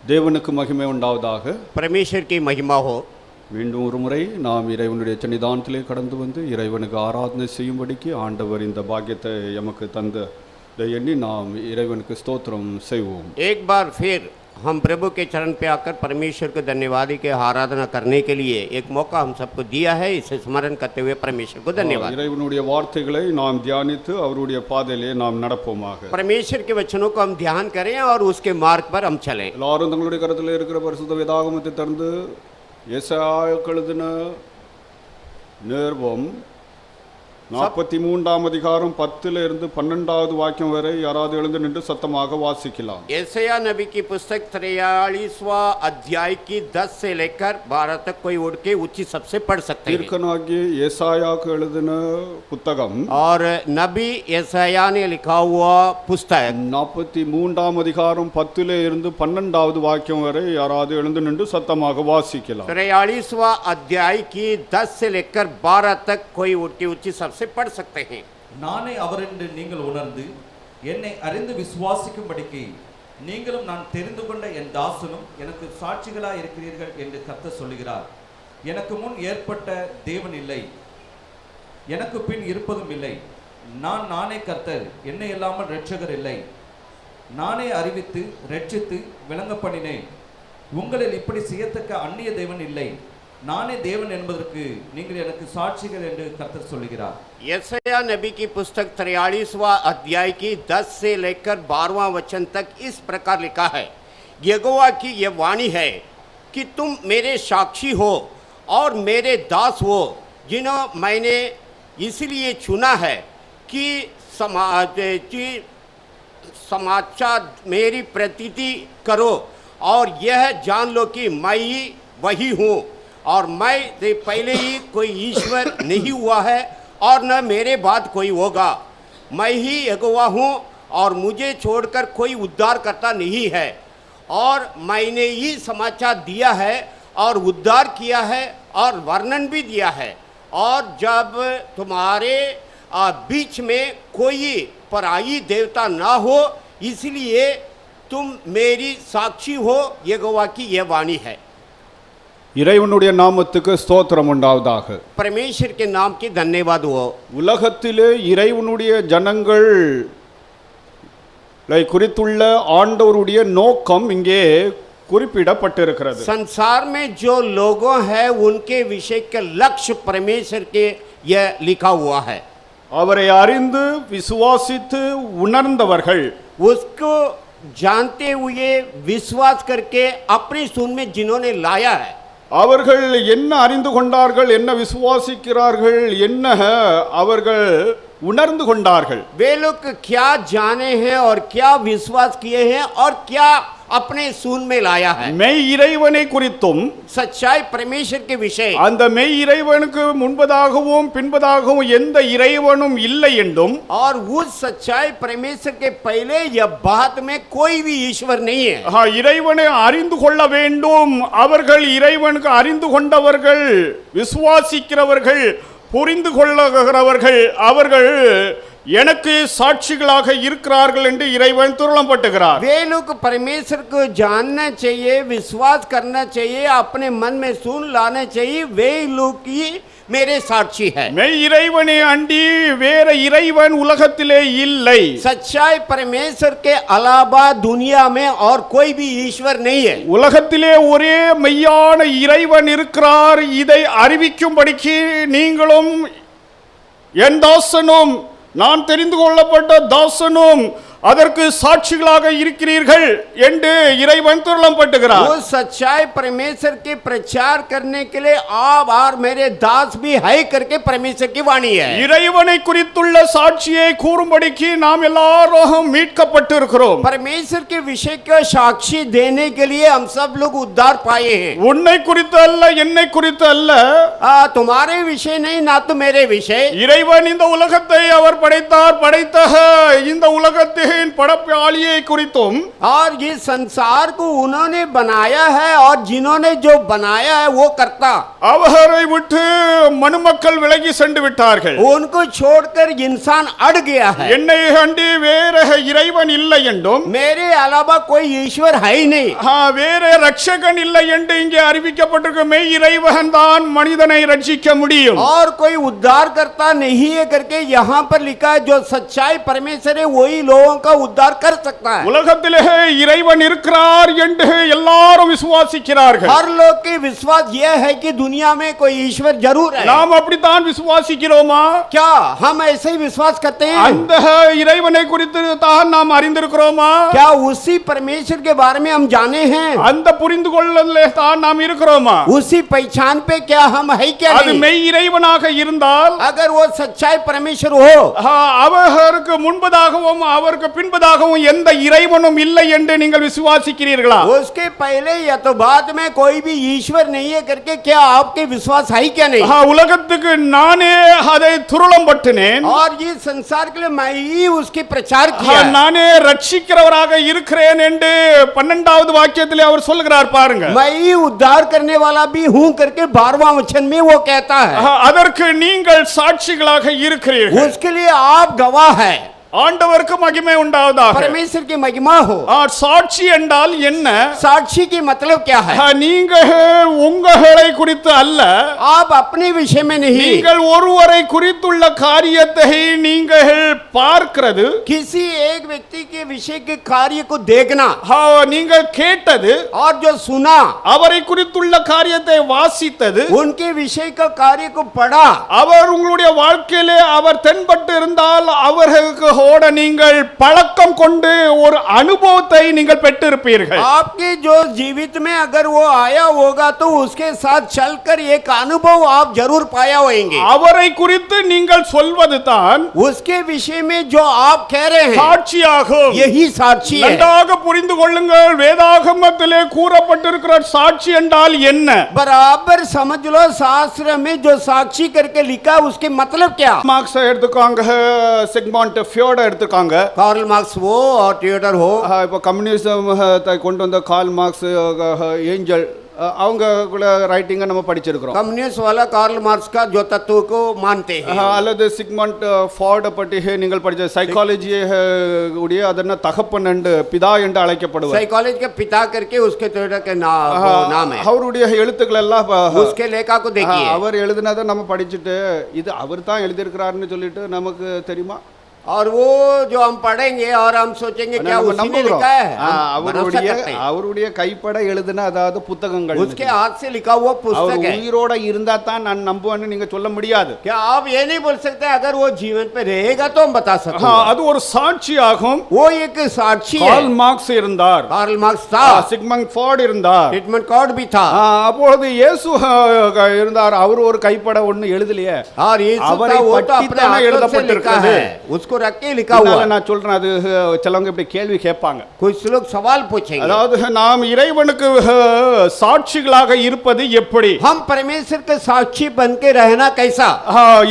தேவனுக்கு மகிமை உண்டாவதாக. परमेश्वर की महिमा हो. மீண்டும் ஒரு முறை நாம் இறைவனுடைய சன்னிதானத்திலே கடந்து வந்து இறைவனுக்கு ஆராதனை செய்யும்படிக்கு ஆண்டவர் இந்த பாக்கியத்தை எமக்கு தந்த எண்ணி நாம் இறைவனுக்கு ஸ்தோத்திரம் செய்வோம். एक बार फिर हम प्रभु के चरण पे आकर परमेश्वर को धन्यवाद के आराधना करने के लिए एक मौका हम सबको दिया है. इसे स्मरण करते हुए परमेश्वर को धन्यवाद. இறைவனுடைய வார்த்தைகளை நாம் தியானித்து அவருடைய பாதையிலே நாம் நடப்போமாக. परमेश्वर के वचनों को हम ध्यान करें और उसके मार्ग पर हम चलें. எல்லாரும் தங்களுடைய கருத்தில் இருக்கிற பரிசுத்த வேதாகமத்தை திறந்து ஏசாயாவுக்கு எழுதின நிருபம் 43ஆம் அதிகாரம் 10 இருந்து 12வது வாக்கியம் வரை யாராவது எழுந்து நின்று சத்தமாக வாசிக்கலாம். यशायाह नबी की पुस्तक 43वां अध्याय की 10 से लेकर 12 तक कोई उठ के ऊंची सबसे पढ़ सकते हैं. தீர்க்கனாகிய ஏசாயாவுக்கு எழுதின புத்தகம் और नबी यशायाह ने लिखा हुआ पुस्तक 43ஆம் அதிகாரம் 10 இருந்து 12வது வாக்கியம் வரை யாராவது எழுந்து நின்று சத்தமாக வாசிக்கலாம். 43वां अध्याय की 10 से लेकर 12 तक कोई उठ के ऊंची सबसे पढ़ सकते हैं. நானே அவரென்று நீங்கள் உணர்ந்து என்னை அறிந்து விசுவாசிக்கும்படிக்கு நீங்களும் நான் தெரிந்து கொண்ட என் தாசனும் எனக்கு சாட்சிகளாய் இருக்கிறீர்கள் என்று கர்த்தர் சொல்லுகிறார். எனக்கு முன் ஏற்பட்ட தேவன் இல்லை, எனக்கு பின் இருப்பதும் இல்லை. நானே கர்த்தர், என்னை இல்லாமல் இரட்சகர் இல்லை. நானே அறிவித்து இரட்சித்து விளங்க பண்ணினேன். உங்களில் இப்படி செய்யத்தக்க அந்நிய தேவன் இல்லை. நானே தேவன் என்பதற்கு நீங்கள் எனக்கு சாட்சிகள் என்று கர்த்தர் சொல்லுகிறார். यशायाह नबी की पुस्तक 43वां अध्याय की 10 से लेकर 12वां वचन तक इस प्रकार लिखा है. यहोवा की यह वाणी है कि तुम मेरे साक्षी हो और मेरे दास हो, जिन्हों मैंने इसलिए चुना है कि समाचार मेरी प्रतीति करो और यह जान लो कि मैं ही वही हूँ और मैं से पहले ही कोई ईश्वर नहीं हुआ है और न मेरे बाद कोई होगा. मैं ही यहोवा हूँ और मुझे छोड़कर कोई उद्धार करता नहीं है. और मैंने ही समाचार दिया है और उद्धार किया है और वर्णन भी दिया है. और जब तुम्हारे बीच में कोई पराई देवता ना हो, इसलिए तुम मेरी साक्षी हो. यहोवा की यह वाणी है. இறைவனுடைய நாமத்துக்கு ஸ்தோத்திரம் உண்டாவதாக. परमेश्वर के नाम की धन्यवाद हो. உலகத்திலே இறைவனுடைய ஜனங்கள் குறித்துள்ள ஆண்டவருடைய நோக்கம் இங்கே குறிப்பிடப்பட்டிருக்கிறது. संसार में जो लोगों हैं उनके विषय के लक्ष्य परमेश्वर के यह लिखा हुआ है. அவரை அறிந்து விசுவாசித்து உணர்ந்தவர்கள், उसको जानते हुए विश्वास करके अपनी सुन में जिन्होंने लाया है, அவர்கள் என்ன அறிந்து கொண்டார்கள், என்ன விசுவாசிக்கிறார்கள், என்ன அவர்கள் உணர்ந்து கொண்டார்கள். वे लोग क्या जाने हैं और क्या विश्वास किए हैं और क्या अपने सुन में लाया है. மெய் இறைவனை குறித்தும் सच्चाई परमेश्वर के विषय, அந்த மெய் இறைவனுக்கு முன்பதாகவும் பின்பதாகவும் எந்த இறைவனும் இல்லை என்றும், और उस सच्चाई परमेश्वर के पहले या बाद में कोई भी ईश्वर नहीं है. இறைவனை அறிந்து கொள்ள வேண்டும். அவர்கள் இறைவனுக்கு அறிந்து கொண்டவர்கள், விசுவாசிக்கிறவர்கள், புரிந்து கொள்ளுகிறவர்கள், அவர்கள் எனக்கு சாட்சிகளாக இருக்கிறார்கள் என்று இறைவன் துருளப்பட்டுகிறார். वे लोग परमेश्वर को जानना चाहिए, विश्वास करना चाहिए, अपने मन में सुन लाना चाहिए. वे लोग ही मेरे साक्षी है. மெய் இறைவனை அண்டி வேற இறைவன் உலகத்திலே இல்லை. सच्चाई परमेश्वर के अलावा दुनिया में और कोई भी ईश्वर नहीं है. உலகத்திலே ஒரே மெய்யான இறைவன் இருக்கிறார். இதை அறிவிக்கும்படிக்கு நீங்களும் என் தாசனும் நான் தெரிந்து கொள்ளப்பட்ட தாசனும் அதற்கு சாட்சிகளாக இருக்கிறீர்கள் என்று இறைவன் துருளப்பட்டுகிறார். वो सच्चाई परमेश्वर के प्रचार करने के लिए आप और मेरे दास भी है करके परमेश्वर की वाणी है. இறைவனை குறித்துள்ள சாட்சியை கூறும்படிக்கு நாம் எல்லாரும் மீட்கப்பட்டிருக்கிறோம். परमेश्वर के विषय को साक्षी देने के लिए हम सब लोग उद्धार पाए हैं. உன்னை குறித்து அல்ல, என்னை குறித்து அல்ல, तुम्हारे विषय नहीं, ना तो मेरे विषय. இறைவன் இந்த உலகத்தை அவர் படைத்தார். படைத்த இந்த உலகத்தை உலகின் படைப்பாளியை குறித்தும் और इस संसार को उन्होंने बनाया है और जिन्होंने जो बनाया है वो करता, அவரை விட்டு மனுமக்கள் விலகி சென்று விட்டார்கள். उनको छोड़कर इंसान अड़ गया है। என்னை அண்டி வேற இறைவன் இல்லை என்றும் मेरे अलावा कोई ईश्वर है ही नहीं, வேற ரட்சகன் இல்லை என்று இங்கே அறிவிக்கப்பட்டிருக்க மெய் இறைவன் தான் மனிதனை ரட்சிக்க முடியும். और कोई उद्धार करता नहीं है करके यहाँ पर लिखा है। जो सच्चाई परमेश्वर है वही लोगों का उद्धार कर सकता है। உலகத்திலே இறைவன் இருக்கிறார் என்று எல்லாரும் விசுவாசிக்கிறார்கள். हर लोग के विश्वास यह है कि दुनिया में कोई ईश्वर जरूर है। நாம் அப்படித்தான் விசுவாசிக்கிறோமா? क्या हम ऐसे ही विश्वास करते हैं? அந்த இறைவனை குறித்து தான் நாம் அறிந்திருக்கிறோமா? क्या उसी परमेश्वर के बारे में हम जाने हैं? அந்த புரிந்து கொள்ளலே தான் நாம் இருக்கிறோமா? उसी पहचान पे क्या हम है क्या அது नहीं? மெய் இறைவனாக இருந்தால் अगर वो सच्चाई परमेश्वर हो, அவருக்கு முன்பதாகவும் அவருக்கு பின்பதாகவும் எந்த இறைவனும் இல்லை என்று நீங்கள் விசுவாசிக்கிறீர்களா? उसके पहले या तो बाद में कोई भी ईश्वर नहीं है करके क्या आपके विश्वास है क्या नहीं? உலகத்துக்கு நானே அதை துருளம் பட்டினேன். और ये संसार के लिए मैं ही उसके प्रचार किया। நானே ரட்சிக்கிறவராக இருக்கிறேன் என்று 12வது வாக்கியத்திலே அவர் சொல்கிறார் பாருங்க. मैं ही उद्धार करने वाला भी हूं करके 12वां वचन में वो कहता है। அதற்கு நீங்கள் சாட்சிகளாக இருக்கிறீர்கள். उसके लिए आप गवाह है। ஆண்டவருக்கு மகிமை உண்டாவதாக. परमेश्वर की महिमा हो। சாட்சி என்றால் என்ன? साक्षी की मतलब क्या है? நீங்கள் உங்களை குறித்து அல்ல, आप अपने विषय में नहीं, நீங்கள் ஒருவரை குறித்துள்ள காரியத்தை நீங்கள் பார்க்கிறது, किसी एक व्यक्ति के विषय के कार्य को देखना, நீங்கள் கேட்டது, और जो सुना, அவரை குறித்துள்ள காரியத்தை வாசித்தது, उनके विषय का कार्य को पढ़ा, அவர் உங்களுடைய வாழ்க்கையிலே அவர் தென்பட்டு இருந்தால் அவர்களுக்கு ஓட நீங்கள் பழக்கம் கொண்டு ஒரு அனுபவத்தை நீங்கள் பெற்றிருப்பீர்கள். आपके जो जीवित में अगर वो आया होगा तो उसके साथ चलकर एक अनुभव आप जरूर पाया होंगे। அவரை குறித்து நீங்கள் சொல்வது தான் उसके विषय में जो आप कह रहे हैं சாட்சியாகும். यही साक्षी है। நன்றாக புரிந்து கொள்ளுங்கள், வேதாகமத்திலே கூறப்பட்டிருக்கிற சாட்சி என்றால் என்ன? बराबर समझ लो, शास्त्र में जो साक्षी करके लिखा उसके मतलब क्या? மார்க்ஸ் எடுத்துக்காங்க, சிக்மண்ட் ஃபியோட எடுத்துக்காங்க. कार्ल मार्क्स हो और थियोडर हो, இப்போ கம்யூனிசம் கொண்டு வந்த கார்ல் மார்க்ஸ், ஏஞ்சல், அவங்க கூட ரைட்டிங்கை நம்ம படிச்சிருக்கிறோம். कम्युनिस्ट वाला कार्ल मार्क्स का जो तत्व को मानते हैं। அல்லது சிக்மண்ட் ஃபார்ட பற்றி நீங்கள் படிச்ச சைக்காலஜி உடைய அதன தகப்பன் என்று பிதா என்று அழைக்கப்படுவார். साइकोलॉजी के पिता करके उसके थियोडर के नाम है। அவருடைய எழுத்துக்கள் எல்லாம் उसके लेखा को देखिए। அவர் எழுதினதை நம்ம படிச்சுட்டு இது அவர் தான் எழுதியிருக்கிறாருன்னு சொல்லிட்டு நமக்கு தெரியுமா? और वो जो हम पढ़ेंगे और हम सोचेंगे क्या उसी ने लिखा है? அவருடைய கைப்பட எழுதின அதாவது புத்தகங்கள், उसके हाथ से लिखा हुआ पुस्तक है। உயிரோட இருந்தா தான் நான் நம்புவேன்னு நீங்க சொல்ல முடியாது. क्या आप ये नहीं बोल सकते अगर वो जीवन पे रहेगा तो हम बता सकते हैं? அது ஒரு சாட்சி ஆகும். वो एक साक्षी है। கார்ல் மார்க்ஸ் இருந்தார், कार्ल मार्क्स था, சிக்மண்ட் ஃபார்ட் இருந்தார், सिगमंड फ्रॉइड भी था, அப்பொழுது இயேசு இருந்தார். அவர் ஒரு கைப்பட ஒண்ணு எழுதலையே, और यीशु அவரை का वो तो பற்றி अपने தானே हाथों से लिखा எழுதப்பட்டிருக்கிறது. है, उसको रख के लिखा हुआ है। நான் சொல்றேன், அது சிலவங்க இப்படி கேள்வி கேட்பாங்க. कुछ लोग सवाल पूछेंगे, அதாவது நாம் இறைவனுக்கு சாட்சிகளாக இருப்பது எப்படி? हम परमेश्वर के साक्षी बन के रहना कैसा?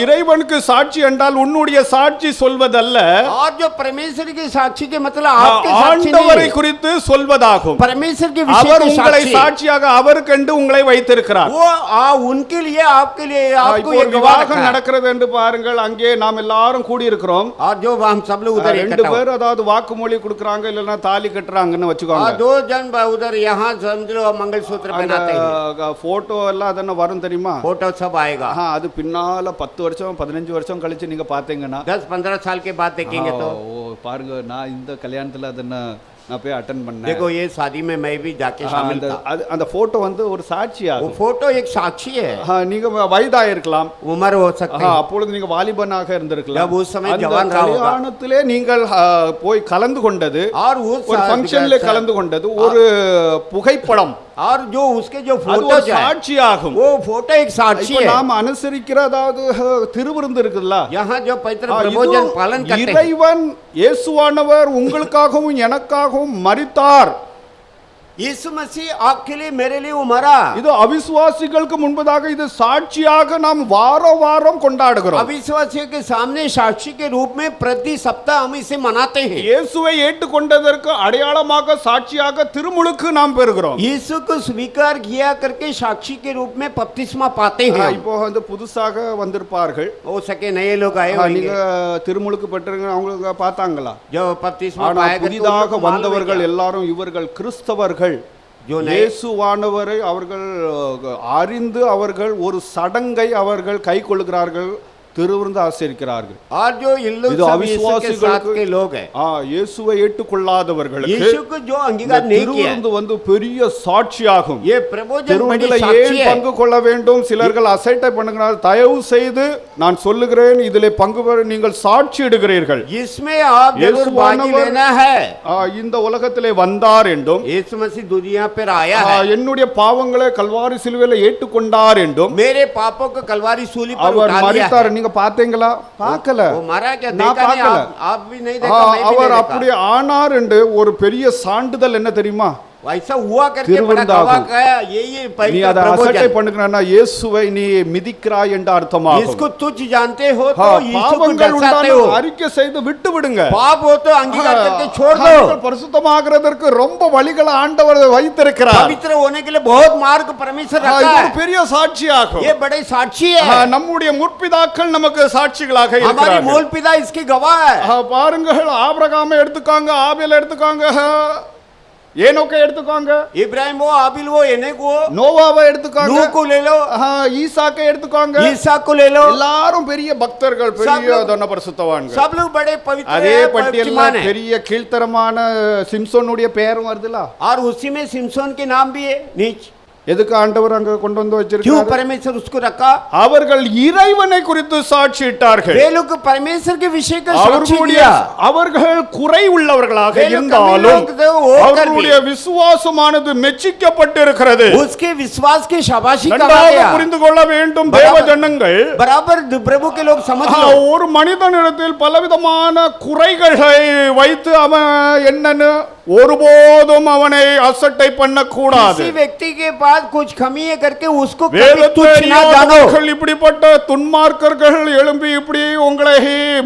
இறைவனுக்கு சாட்சி என்றால் உன்னுடைய சாட்சி சொல்வதல்ல, और जो परमेश्वर की साक्षी के मतलब आपके साक्षी ஆண்டவரை नहीं, குறித்து சொல்வதாகும். परमेश्वर के विषय அவர் की உங்களை साक्षी, சாட்சியாக அவருக்கென்று உங்களை வைத்திருக்கிறார். वो उनके लिए आपके लिए आपको இப்போ ये ஒரு गवाह விவாகம் रखा है। நடக்கிறது என்று பாருங்கள், அங்கே நாம் எல்லாரும் கூடி இருக்கிறோம். और जो हम सब लोग उधर ரெண்டு इकट्ठा பேர் அதாவது வாக்குமொழி கொடுக்கறாங்க, இல்லனா தாலி கட்டுறாங்கன்னு और வச்சுக்கோங்க. दो जन उधर यहाँ समझ लो मंगलसूत्र पहनाते हैं, போட்டோ எல்லாம் அதென்ன வரும் தெரியுமா? फोटो सब आएगा। அது பின்னால 10 வருஷம் 15 வருஷம் கழிச்சு நீங்க பாத்தீங்கன்னா 10-15 साल के बाद देखेंगे तो பாருங்க, நான் இந்த கல்யாணத்துல அதென்ன நான் போய் அட்டெண்ட் பண்ணேன். देखो ये शादी में मैं भी जाके शामिल था। அந்த போட்டோ வந்து ஒரு சாட்சியா, वो फोटो एक साक्षी है। நீங்க வயதா இருக்கலாம், उम्र हो सकती है, அப்பொழுது நீங்க வாலிபனாக இருந்திருக்கலாம், जब उस समय அந்த जवान रहा होगा, கல்யாணத்திலே நீங்கள் போய் கலந்து கொண்டது, और उस ஒரு ஃபங்க்ஷன்ல கலந்து கொண்டது ஒரு புகைப்படம், और जो उसके जो அது फोटो ஒரு சாட்சியாகும். वो फोटो एक साक्षी இப்போ है। நாம் அனுசரிக்கிற அதாவது திருவிருந்து இருக்குல்ல, यहाँ जो पवित्र प्रभोजन पालन करते हैं, இறைவன் இயேசுவானவர் உங்களுக்காகவும் எனக்காகவும் மரித்தார் यीशु मसीह आपके लिए मेरे लिए वो मरा। இது அவிசுவாசிகளுக்கு முன்பதாக இது சாட்சியாக நாம் வாரம் வாரம் கொண்டாடுகிறோம். अविश्वासियों के सामने साक्षी के रूप में प्रति सप्ताह हम इसे मनाते हैं। இயேசுவை ஏற்றுக்கொண்டதற்கு அடையாளமாக சாட்சியாக திருமுழுக்கு நாம் பெறுகிறோம். यीशु को स्वीकार किया करके साक्षी के रूप में बपतिस्मा पाते हैं। இப்போ வந்து புதுசாக வந்திருப்பார்கள். हो सके नए लोग आए நீங்க होंगे திருமுழுக்கு பெற்றவங்க அவங்களுக்கு பார்த்தாங்களா? जो बपतिस्मा ஆனா पाए புதிதாக வந்தவர்கள் எல்லாரும் இவர்கள் கிறிஸ்தவர்கள். இயேசுவானவரை அவர்கள் அறிந்து அவர்கள் ஒரு சடங்கை அவர்கள் கை கொள்கிறார்கள், திருவிருந்து ஆசரிக்கிறார்கள். और जो इन लोग सब यीशु के साथ के लोग हैं, இயேசுவை ஏற்றுக்கொள்ளாதவர்களுக்கு यीशु को जो अंगीकार नहीं किया, திருவிருந்து வந்து பெரிய சாட்சியாகும். ये प्रबोधन बड़ी திருவிருந்தில साक्षी ஏன் है। பங்கு கொள்ள வேண்டும்? சிலர்கள் அசைட்டை பண்ணுகிறார்கள். தயவு செய்து நான் சொல்லுகிறேன், இதிலே பங்கு பெற நீங்கள் சாட்சி இடுகிறீர்கள். इसमें आप जरूर भागी लेना है। இந்த உலகத்திலே வந்தார் என்றும் यीशु मसीह दुनिया पर आया है, என்னுடைய பாவங்களை கல்வாரி சிலுவையில ஏற்றுக்கொண்டார் என்றும் मेरे पापों को कलवारी सूली पर அவர் उठा लिया மரித்தார். है। நீங்க பாத்தீங்களா? பார்க்கல. वो मरा क्या நான் देखा नहीं? பார்க்கல. आप भी नहीं देखा, मैं भी அவர் नहीं அப்படி देखा। ஆனார் என்று ஒரு பெரிய சான்றிதழ் என்ன தெரியுமா? ऐसा हुआ करके बड़ा திருவிருந்தாகும். गवाह का यही நீ पवित्र அதை அசட்டை प्रबोधन। பண்ணுகிறனா இயேசுவை நீ மிதிக்கிறாய் என்ற அர்த்தமாகும். इसको तुच्छ जानते हो तो यीशु को பாவங்கள் दर्शाते உண்டான हो। அறிக்கை செய்து விட்டு விடுங்க. पाप हो तो अंगीकार करके छोड़ दो। நீங்கள் பரிசுத்தமாகிறதற்கு ரொம்ப வழிகளை ஆண்டவர் வைத்திருக்கிறார். पवित्र होने के लिए बहुत मार्ग परमेश्वर இது रखा ஒரு है। பெரிய சாட்சியாகும். ये बड़े साक्षी है। நம்முடைய முற்பிதாக்கள் நமக்கு சாட்சிகளாக हमारे இருக்கிறார்கள். मूल पिता इसके गवाह है। பாருங்கள், ஆபிரகாமை எடுத்துக்காங்க, ஆபேல் எடுத்துக்காங்க, ஏனோக்கை எடுத்துக்காங்க, इब्राहिम वो, आबिल वो, एनेक वो, நோவாவை எடுத்துக்காங்க, नूह को ले लो, ஈசாக்கை எடுத்துக்காங்க. ईसा को ले लो। எல்லாரும் பெரிய பக்தர்கள், பெரிய தன்ன பரிசுத்தவான்கள். सब लोग बड़े पवित्र அதே हैं, பட்டியல்ல पवित्रमान हैं। பெரிய கீழ்த்தரமான சிம்சோனுடைய பெயரும் வருதுல. और उसी में सिमसोन के नाम भी है नीच। எதுக்கு ஆண்டவர் அங்க கொண்டு வந்து क्यों வச்சிருக்காரு? परमेश्वर उसको रखा? அவர்கள் இறைவனை குறித்து சாட்சியிட்டார்கள். वे लोग परमेश्वर के विषय का साक्षी அவர்களுடைய दिया। அவர்கள் குறை உள்ளவர்களாக वे लोग இருந்தாலும் कभी लोग तो वो कर அவர்களுடைய விசுவாசமானது மெச்சிக்கப்பட்டிருக்கிறது. उसके विश्वास की शाबाशी कहा நன்றாக गया। புரிந்து கொள்ள வேண்டும் தேவ ஜனங்கள். बराबर प्रभु के लोग समझ लो। ஒரு மனிதனிடத்தில் பலவிதமான குறைகளை வைத்து அவன் என்னன்னு ஒருபோதும் அவனை அசட்டை பண்ணக்கூடாது. किसी व्यक्ति के पास कुछ कमी है करके उसको कभी तुच्छ ना जानो। இப்படிப்பட்ட துன்மார்க்கர்கள் எழும்பி இப்படி உங்களை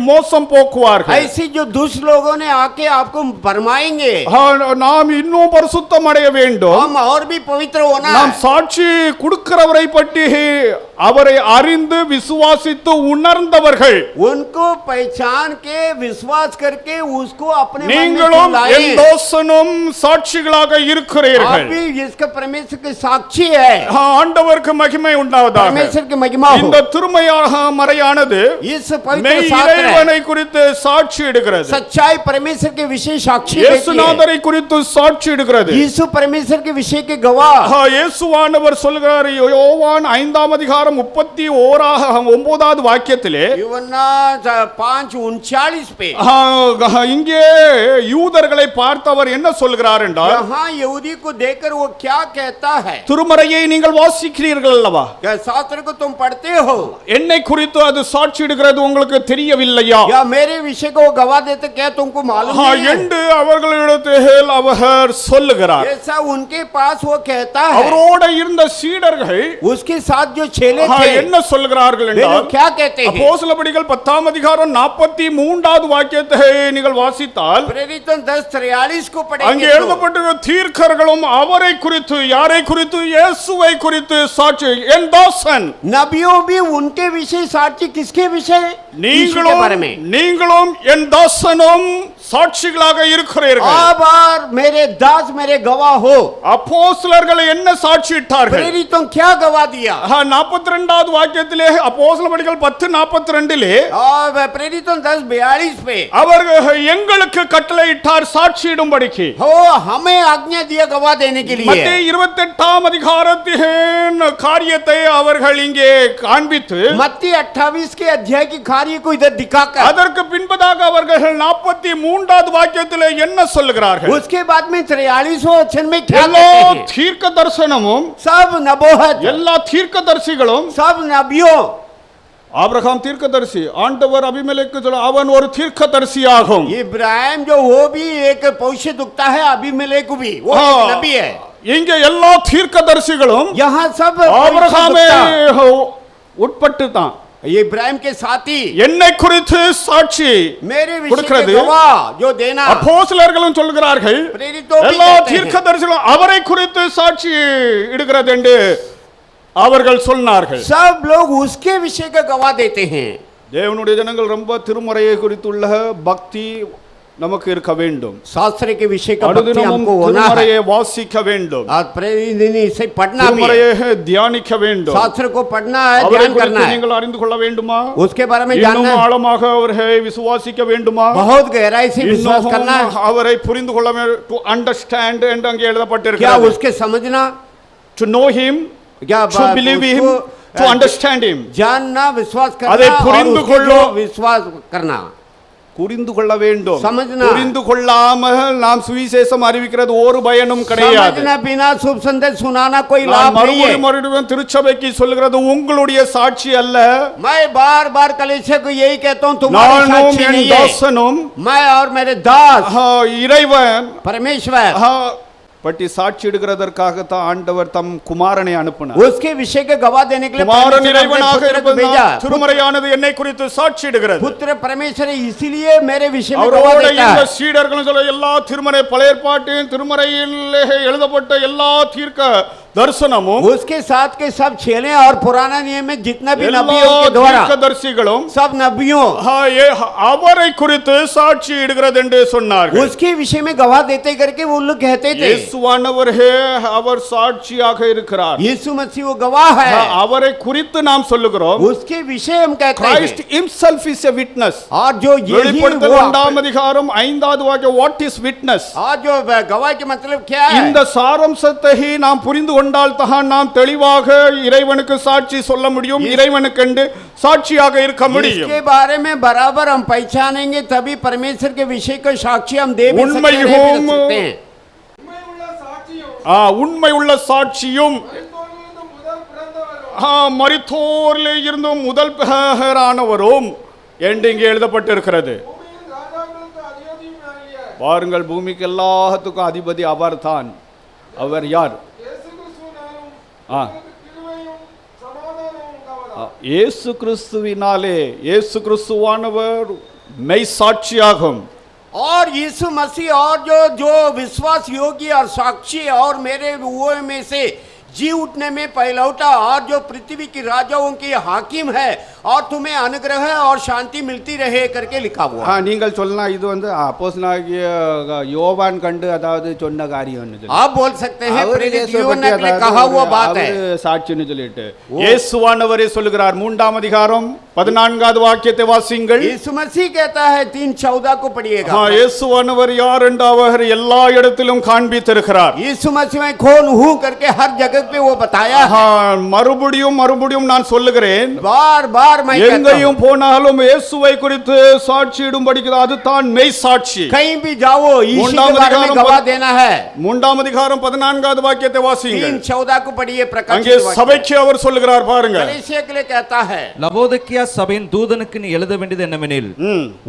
மோசம் போக்குவார்கள். ऐसे जो दुष्ट लोगों ने आके आपको भरमाएंगे। நாம் இன்னும் பரிசுத்தம் அடைய வேண்டும். हम और भी पवित्र होना நாம் है। சாட்சி கொடுக்கிறவரை பற்றி அவரை அறிந்து விசுவாசித்து உணர்ந்தவர்கள். उनको पहचान के विश्वास करके उसको अपने मन में நீங்களும் लाए। எந்தோசனும் சாட்சிகளாக आप இருக்கிறீர்கள். भी इसका परमेश्वर के साक्षी है। ஆண்டவருக்கு மகிமை உண்டாவதாக. परमेश्वर की महिमा हो। இந்த திருமையாக மறையானது इस पवित्र மெய் शास्त्र है। இறைவனை குறித்து சாட்சி இடுகிறது. सच्चाई परमेश्वर के विषय साक्षी देती है। இயேசுநாதரை குறித்து சாட்சி இடுகிறது. यीशु परमेश्वर के विषय के गवाह। இயேசுவானவர் சொல்கிறார் யோவான் 5ஆம் அதிகாரம் 31வது வாக்கியத்திலே, यूहन्ना 5:39 पे இங்கே யூதர்களை பார்த்தவர் என்ன சொல்கிறார் என்றால், यहाँ यहूदी को देखकर वो क्या कहता है? திருமறையை நீங்கள் வாசிக்கிறீர்கள் அல்லவா? क्या शास्त्र को तुम पढ़ते हो? என்னை குறித்து அது சாட்சி இடுகிறது உங்களுக்கு தெரியவில்லையா? या मेरे विषय को वो गवाह देते, क्या तुमको मालूम नहीं है? என்று அவர்களிடத்தில் அவர் சொல்லுகிறார். ऐसा उनके पास वो कहता है। அவரோட இருந்த சீடர்கள் उसके साथ जो चेले थे என்ன சொல்கிறார்கள் वे என்றால், लोग क्या कहते हैं? அப்போஸ்தலப்படிகள் 10ஆம் அதிகாரம் 43வது வாக்கியத்தை நீங்கள் வாசித்தால் प्रेरितों 10:43 को அங்கே पढ़ेंगे तो எழுதப்பட்ட தீர்க்கர்களும் அவரை குறித்து, யாரை குறித்து? இயேசுவை குறித்து சாட்சி. என் தாசன். नबियों भी उनके विषय साक्षी किसके विषय? यीशु के बारे में। நீங்களும் என் தாசனும் சாட்சிகளாக இருக்கிறீர்கள். अब और मेरे दास मेरे गवाह हो। அப்போஸ்தலர்கள் என்ன சாட்சியிட்டார்கள்? प्रेरितों क्या गवाह दिया? 42வது வாக்கியத்திலே அப்போஸ்தலப்படிகள் 10:42 और प्रेरितों 10:42 पे அவர்கள் எங்களுக்கு கட்டளையிட்டார் சாட்சியிடும்படிக்கு. हो हमें आज्ञा दिया गवाह देने के लिए। மத்தேயு 28ஆம் அதிகாரத்தின் காரியத்தை அவர்கள் இங்கே காண்பித்து, मत्ती 28 के अध्याय की कार्य को इधर दिखाकर அதற்கு பின்பதாக அவர்கள் 43வது வாக்கியத்திலே என்ன சொல்லுகிறார்கள்? उसके बाद में 43वें वचन में क्या எல்லா कहते हैं? தீர்க்க தரிசனமும், सब नबूवत, எல்லா தீர்க்கதரிசிகளும் सब नबियों ஆபிரகாம் தீர்க்கதரிசி, ஆண்டவர் அபிமெலேக்கு சொல்ல அவன் ஒரு தீர்க்கதரிசியாகும். इब्राहिम जो वो भी एक भविष्यद्वक्ता है, अबीमेलेक भी वो हाँ। एक नबी है। இங்க எல்லா தீர்க்கதரிசிகளும் यहाँ सब ஆபிரகாமே भविष्यद्वक्ता, உட்பட்டு தான் ये इब्राहिम के साथी என்னை குறித்து சாட்சி मेरे विषय கொடுக்கிறது. के गवाह जो देना, அப்போஸ்தலர்களும் சொல்கிறார்கள் प्रेरितों भी எல்லா कहते हैं। தீர்க்கதரிசிகளும் அவரை குறித்து சாட்சி இடுகிறது என்று அவர்கள் சொன்னார்கள். सब लोग उसके विषय का गवाह देते हैं। தேவனுடைய ஜனங்கள் ரொம்ப திருமறையை குறித்துள்ள பக்தி நமக்கு இருக்க வேண்டும். शास्त्र के विषय का भक्ति அனுதினமும் हमको होना है திருமறையை வாசிக்க வேண்டும், और प्रतिदिन इसे पढ़ना भी है, திருமறையை தியானிக்க வேண்டும். शास्त्र को पढ़ना है, அவரை ध्यान करना குறித்து है, நீங்கள் அறிந்து கொள்ள வேண்டுமா? उसके बारे में இன்னும் जानना है, ஆழமாக அவரை விசுவாசிக்க வேண்டுமா? बहुत गहराई से विश्वास இன்னும் करना है, அவரை புரிந்து கொள்ள டு அண்டர்ஸ்டாண்ட் என்று அங்கே क्या எழுதப்பட்டிருக்கிறது. उसके समझना, டு நோ ஹிம், क्या to believe him, to understand him. जानना, विश्वास அதை करना और புரிந்து उसके கொள்ளோ. जो विश्वास करना, புரிந்து கொள்ள வேண்டும். समझना। புரிந்து கொள்ளாமல் நாம் சுவிசேஷம் அறிவிக்கிறது ஒரு பயனும் கிடையாது. समझना बिना शुभ संदेश सुनाना कोई நான் लाभ नहीं है। மறுபடியும் திருச்சபைக்கு சொல்லுகிறது உங்களுடைய சாட்சி அல்ல, मैं बार बार कलीसिया को यही कहता हूँ, तुम्हारी நானும் साक्षी என் नहीं है, தாசனும் मैं और मेरे दास இறைவன் परमेश्वर பட்டி சாட்சி எடுக்கிறதற்காகத்தான் ஆண்டவர் தம் குமாரனை அனுப்பினார். उसके विषय के गवाह देने के लिए குமாரன் परमेश्वर ने अपने இறைவனாக पुत्र को भेजा। இருப்பதால் திருமறையானது என்னை குறித்து சாட்சி எடுக்கிறது. पुत्र परमेश्वर इसीलिए मेरे विषय में गवाह அவரோட देता இந்த है। சீடர்களும் சொல்ல எல்லா திருமறை பழைய ஏற்பாட்டின் திருமறையில் எழுதப்பட்ட எல்லா தீர்க்க தரிசனமும் उसके साथ के सब चेले और पुराना नियम में जितना भी எல்லா नबियों के द्वारा தீர்க்கதரிசிகளும் सब नबियों அவரை குறித்து சாட்சி இடுகிறது என்று சொன்னார்கள். उसके विषय में गवाह देते करके वो लोग कहते थे, இயேசுவானவரே அவர் சாட்சியாக இருக்கிறார். यीशु मसीह वो गवाह है, அவரை குறித்து நாம் சொல்லுகிறோம். उसके विषय हम कहते Christ हैं। himself is a witness. और जो यही வெளிப்படுத்தல் वो 2ஆம் அதிகாரம் 5வது வாக்கியம் what is witness? और जो गवाह के मतलब क्या है, இந்த சாரம்சத்தை நாம் புரிந்து கொண்டால் தான் நாம் தெளிவாக இறைவனுக்கு சாட்சி சொல்ல முடியும், இறைவனுக்கு சாட்சியாக இருக்க முடியும். इसके बारे में बराबर हम पहचानेंगे तभी परमेश्वर के विषय को साक्षी हम दे भी सकते हैं। உண்மை உள்ள சாட்சியும் மரித்தோரிலே இருந்தும் முதல் பேரானவரும் என்று இங்கே எழுதப்பட்டிருக்கிறது. பாருங்கள், பூமிக்கு எல்லாத்துக்கும் அதிபதி அவர்தான். அவர் யார்? இயேசு கிறிஸ்துவினாலே இயேசு கிறிஸ்துவானவர் மெய் சாட்சியாகும். और यीशु मसीह और जो जो विश्वास योगी और साक्षी और मेरे वो में से जी उठने में पहलौटा और जो पृथ्वी की राजाओं की हाकिम है और तुम्हें अनुग्रह और शांति मिलती रहे करके लिखा हुआ। நீங்கள் சொல்லலாம் இது அப்போஸ்தலனாகிய யோவான் கண்டு அதாவது சொன்ன காரியம்னு சொல்லி आप बोल सकते हैं प्रेरित यूहन्ना के लिए कहा हुआ बात है, சாட்சின்னு சொல்லிட்டு இயேசுவானவரே சொல்லுகிறார் 3ஆம் அதிகாரம் 14வது வாக்கியத்தை வாசியுங்கள். यीशु मसीह कहता है 3:14 को पढ़िएगा। இயேசுவானவர் யார் என்று அவர் எல்லா இடத்திலும் காண்பித்திருக்கிறார். यीशु मसीह में कौन हूं करके हर जगह पे वो बताया है। மறுபடியும் நான் சொல்லுகிறேன், बार बार मैं कहता हूं, எங்கேயும் போனாலும் இயேசுவை குறித்து சாட்சியிடும்படிக்கு அதுதான் மெய் சாட்சி. कहीं भी जाओ यीशु के बारे में गवाह देना है। 3ஆம் அதிகாரம் 14வது வாக்கியத்தை வாசியுங்கள். 3:14 को पढ़िए। प्रकाशित அங்கே சபைக்கு அவர் சொல்லுகிறார் பாருங்க. कलीसिया के लिए कहता है, லவோதிக்கேயா சபையின் தூதனுக்கு நீ எழுத வேண்டியது என்னவெனில்,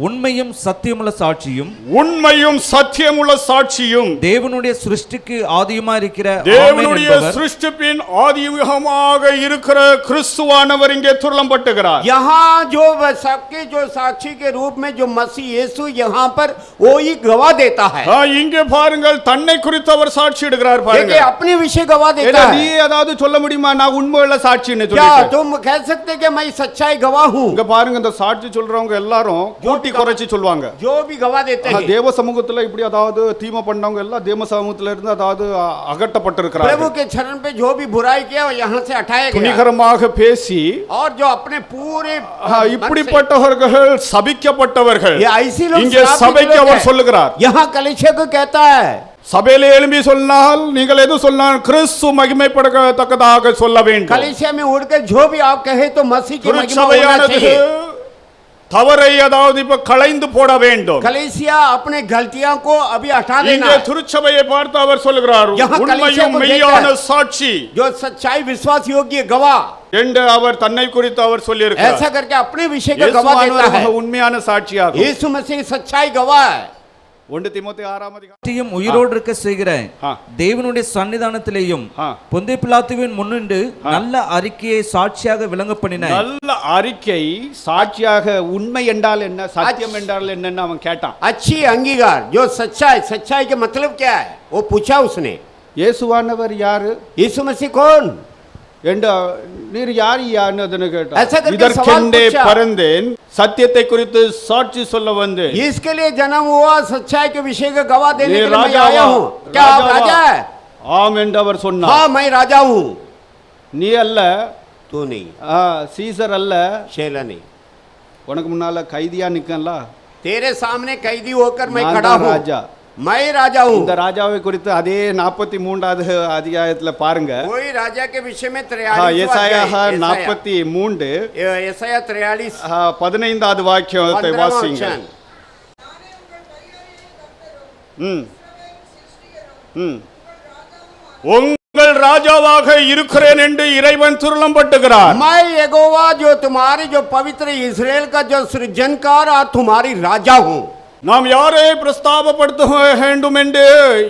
உண்மையும் சத்தியமுள்ள சாட்சியும் உண்மையும் சத்தியமுள்ள சாட்சியும் தேவனுடைய சிருஷ்டிக்கு ஆதியுமா இருக்கிற தேவனுடைய சிருஷ்டிப்பின் ஆதியுகமாக இருக்கிற கிறிஸ்துவானவர் இங்கே துள்ளப்பட்டுகிறார். यहाँ जो सबके जो साक्षी के रूप में जो मसीह यीशु यहाँ पर वो ही गवाह देता है। இங்கே பாருங்கள், தன்னை குறித்து அவர் சாட்சி இடுகிறார் பாருங்க. देखिए अपने विषय गवाह देता நீ है। ஏதாவது சொல்ல முடியுமா நான் உண்மையுள்ள சாட்சின்னு क्या சொல்லிட்டு? तुम कह सकते कि मैं सच्चाई गवाह हूँ? இங்க பாருங்க, இந்த சாட்சி சொல்றவங்க எல்லாரும் கூட்டி குறைச்சி சொல்வாங்க. जो भी गवाह देते हैं தேவ சமூகத்துல இப்படி அதாவது தீமை பண்ணவங்க எல்லாம் தேவ சமூகத்துல இருந்து அதாவது प्रभु அகற்றப்பட்டிருக்கிறார்கள். के चरण पे जो भी बुराई किया वो यहाँ से हटाया गया। துணிகரமாக பேசி और जो अपने पूरे இப்படிப்பட்டவர்கள் சபிக்கப்பட்டவர்கள் ये ऐसी लोग இங்கே श्रापित சபைக்கு लोग அவர் हैं। சொல்லுகிறார். यहाँ कलीसिया को कहता है, சபையிலே எழும்பி சொன்னால் நீங்கள் எது சொன்னால் கிறிஸ்து மகிமைப்படத்தக்கதாக சொல்ல வேண்டும். कलीसिया में उड़कर जो भी आप कहे तो मसीह की महिमा होना திருச்சபையானது चाहिए। தவறை அதாவது இப்ப களைந்து போட வேண்டும். कलीसिया अपने गलतियों को अभी हटा देना இங்கே है। திருச்சபையை பார்த்து அவர் சொல்கிறார், यहाँ कलीसिया உண்மையும் को மெய்யான देखकर சாட்சி जो सच्चाई विश्वास योग्य गवाह என்று அவர் தன்னை குறித்து அவர் சொல்லியிருக்கிறார். ऐसा करके अपने विषय का गवाह देता है। இயேசுவானவர் உண்மையான சாட்சியாகும். यीशु मसीह सच्चाई गवाह है। 1 தீமோத்தேயு 6ஆம் அதிகாரம் எல்லாவற்றையும் உயிரோடு இருக்க செய்கிற ஆ. தேவனுடைய சன்னிதானத்திலேயும் ஆ. பொந்தை பிலாத்துவின் முன்னின்று நல்ல அறிக்கையை சாட்சியாக விளங்க பண்ணின நல்ல அறிக்கை சாட்சியாக உண்மை என்றால் என்ன, சத்தியம் என்றால் என்னன்னு அவன் கேட்டான். अच्छी अंगीकार जो सच्चाई, सच्चाई के मतलब क्या है वो पूछा उसने। இயேசுவானவர் யாரு यीशु मसीह कौन என்று நீர் யார் யான்னு அதனை ऐसा கேட்டான். करके இதற்கெண்டே सवाल पूछा। பிறந்தேன், சத்தியத்தை குறித்து சாட்சி சொல்ல வந்தேன். इसके लिए जन्म हुआ, सच्चाई के विषय का गवाह देने ये के लिए मैं राजा आया हुआ। हूँ। क्या आप राजा राजा हुआ। है? ஆம் என்று அவர் சொன்னார். हाँ मैं राजा हूँ। நீ அல்ல, तू नहीं, சீசர் அல்ல, शेला नहीं, உனக்கு முன்னால கைதியா நிக்கல, तेरे सामने कैदी होकर मैं நான் खड़ा தான் हूँ। ராஜா. मैं राजा हूँ। இந்த ராஜாவை குறித்து அதே 43வது அதிகாரத்துல பாருங்க. कोई राजा के विषय में எசாயா 43 43 यशाया 43 15வது வாக்கியத்தை வாசிங்க. ம் ம் உங்கள் ராஜாவாக இருக்கிறேன் என்று இறைவன் துருளம்பட்டுகிறார். मैं यहोवा जो तुम्हारी जो पवित्र इस्राएल का जो सृजनकार और तुम्हारी राजा हूँ। நாம் யாரை பிரஸ்தாபப்படுத்த வேண்டும் என்று,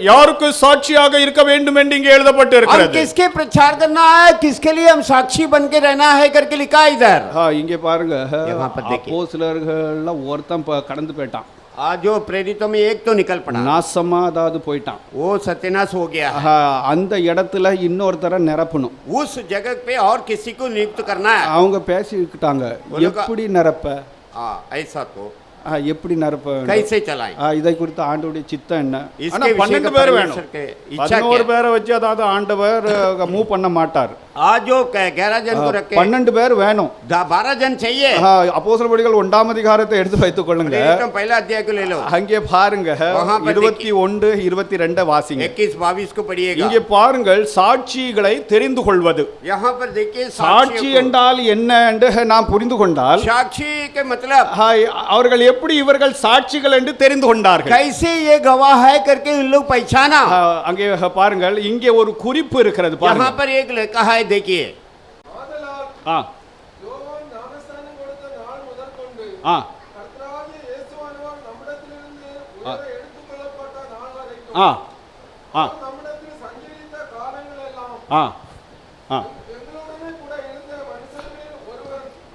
யாருக்கு சாட்சியாக இருக்க வேண்டும் என்று இங்கே हम எழுதப்பட்டிருக்கிறது. किसके प्रचार करना है, किसके लिए हम साक्षी बन के रहना है करके लिखा है इधर। இங்கே பாருங்க, यहाँ पर देखिए। அப்போஸ்தலர்கள்ல ஒருத்தன் கடந்து போயிட்டான், आज जो प्रेरितों में एक तो निकल पड़ा, நாசமா அதாவது போயிட்டான். वो सत्यानाश हो गया। அந்த இடத்துல இன்னொருத்தரை நிரப்பணும். उस जगह पे और किसी को नियुक्त करना है। அவங்க பேசிக்கிட்டாங்க, எப்படி நிரப்ப, ऐसा तो எப்படி நிரப்ப வேண்டும்? कैसे चलाएं? இதை குறித்து ஆண்டவருடைய சித்தம் என்ன? इसके ஆனா विषय 12 का பேர் வேணும். परमेश्वर के इच्छा 11 क्या? பேரை வச்சு அதாவது ஆண்டவர் மூவ் பண்ண மாட்டார். आज जो 11 जन को रखे 12 பேர் வேணும். 12 जन चाहिए। அப்போஸ்தலர்கள் 1ஆம் அதிகாரத்தை எடுத்து வைத்துக் கொள்ளுங்க. प्रेरितों पहला अध्याय को ले लो, அங்கே பாருங்க, वहाँ पर 21 22 வாசிங்க. 21-22 को पढ़िएगा। இங்கே பாருங்கள், சாட்சிகளை தெரிந்து கொள்வது. यहाँ पर देखिए சாட்சி என்றால் என்ன என்று நாம் புரிந்து கொண்டால், साक्षी के मतलब அவர்கள் எப்படி இவர்கள் சாட்சிகள் என்று தெரிந்து கொண்டார்கள். कैसे ये गवाह है करके इन लोग पहचाना। அங்கே பாருங்கள், இங்கே ஒரு குறிப்பு இருக்கிறது यहाँ பாருங்க. पर एक लिखा है, देखिए ஆ ஆ ஆ ஆ ஆ ஆ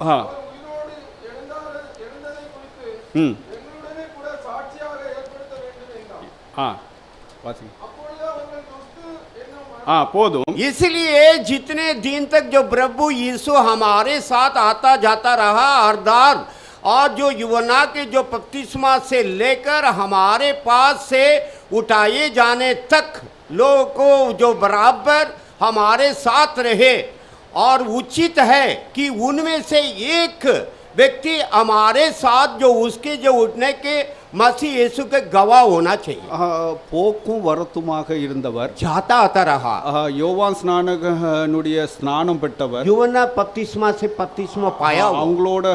ஆ ம் ஆ வாசிங்க. போதும். इसलिए जितने दिन तक जो प्रभु यीशु हमारे साथ आता जाता रहा हरदार, और जो यूहन्ना के जो बपतिस्मा से लेकर हमारे पास से उठाए जाने तक लोगों को जो बराबर हमारे साथ रहे, और उचित है कि उनमें से एक व्यक्ति हमारे साथ जो उसके जो उठने के मसीह यीशु के गवाह होना चाहिए। போக்கும் வரத்துமாக இருந்தவர், जाता आता रहा, யோவான் ஸ்நானகனுடைய ஸ்நானம் பெற்றவர், यूहन्ना बपतिस्मा से बपतिस्मा पाया, அவங்களோட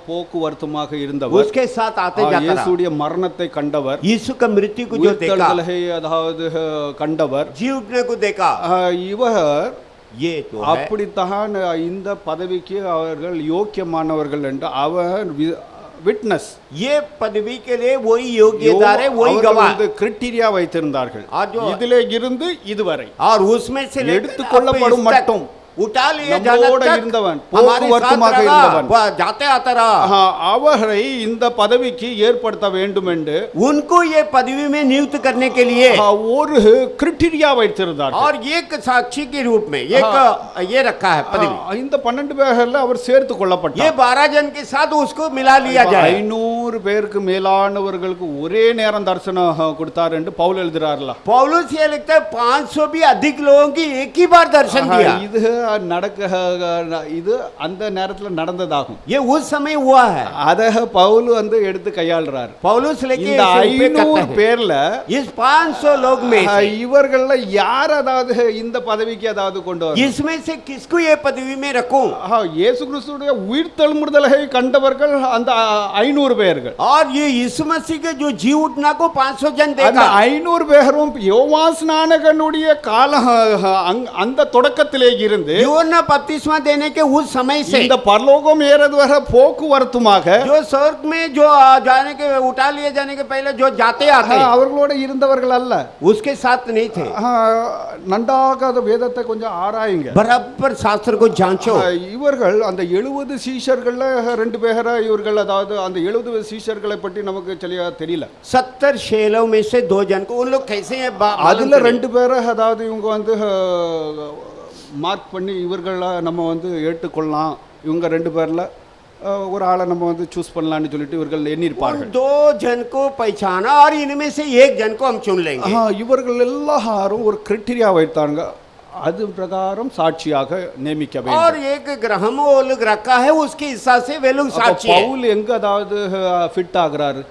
போக்குவரத்துமாக இருந்தவர், उसके साथ आते जाता रहा, இயேசுடைய மரணத்தை கண்டவர், यीशु का मृत्यु को जो देखा, அதாவது கண்டவர், जी उठने को देखा, இவர் ये तो है। அப்படித்தான் இந்த பதவிக்கு அவர்கள் யோக்கியமானவர்கள் என்று அவர் விட்னஸ், ये पदवी के लिए वही योग्यता है, वही गवाह, கிரைட்டீரியா வைத்திருந்தார்கள். जो இதிலே இருந்து இதுவரை और उसमें से எடுத்துக்கொள்ளப்படும் மட்டும் उठा लिए நம்மோட இருந்தவன், போக்குவரத்துமாக இருந்தவன், जाते आता रहा, அவரை இந்த பதவிக்கு ஏற்படுத்த வேண்டும் என்று उनको ये पदवी में नियुक्त करने के लिए ஒரு கிரைட்டீரியா வைத்திருந்தார். और एक साक्षी के रूप में एक ये रखा है पदवी। இந்த 12 பேர்ல அவர் சேர்த்து கொள்ளப்பட்டார். ये 12 जन के साथ उसको मिला लिया जाए। 500 பேருக்கு மேலானவர்களுக்கு ஒரே நேரம் தரிசனம் கொடுத்தார் என்று பவுல் எழுதுறாருல. पौलुस ये लिखता है 500 भी अधिक लोगों की एक ही बार दर्शन दिया। இது இது அந்த நேரத்துல நடந்ததாகும். ये उस समय हुआ है. அத பவுல் வந்து எடுத்து கையாளுறார். पौलुस लेके இந்த 500 பேர்ல इस 500 लोग में से இவர்கள்ல யார் அதாவது இந்த பதவிக்கு அதாவது கொண்டு வர इसमें से किसको ये पदवी में रखूं? இயேசு கிறிஸ்துவுடைய உயிர்த்தெழும்புதலை கண்டவர்கள் அந்த 500 பேர்கள். और ये यीशु मसीह के जो जी उठना को 500 जन அந்த देखा. 500 பேரும் யோவான் ஸ்நானகனுடைய கால அந்த தொடக்கத்திலே இருந்து यूहन्ना बपतिस्मा देने के उस समय से இந்த பரலோகம் ஏறது வர போக்குவரத்துமாக जो स्वर्ग में जो जाने के उठा लिए जाने के पहले जो जाते आते அவர்களோட இருந்தவர்கள் அல்ல. उसके साथ नहीं थे. நன்றாக அந்த வேதத்தை கொஞ்சம் ஆராயுங்க. बराबर शास्त्र को जांचो. இவர்கள் அந்த 70 சீஷர்கள்ல 2 பேரை இவர்கள் அதாவது அந்த 70 சீஷர்களை பற்றி நமக்கு சரியா தெரியல. 70 चेलों में से 2 जन को उन लोग कैसे हैं அதுல 2 பேரை அதாவது இவங்க வந்து மார்க் பண்ணி இவர்கள நம்ம வந்து ஏற்றுக்கொள்ளலாம். இவங்க 2 பேர்ல ஒரு ஆளை நம்ம வந்து சூஸ் பண்ணலாம்னு சொல்லிட்டு இவர்கள் எண்ணிருப்பார்கள். 2 जन को पहचाना और इनमें से 1 जन को हम चुन लेंगे. இவர்கள் எல்லாரும் ஒரு கிரைட்டீரியா வைத்தாங்க. அது பிரகாரம் சாட்சியாக நியமிக்க வேண்டும். और एक ग्रहम वो लोग रखा है उसके हिसाब से वे लोग साक्षी हैं. பவுல் எங்க அதாவது ஃபிட் ஆகுறாரு?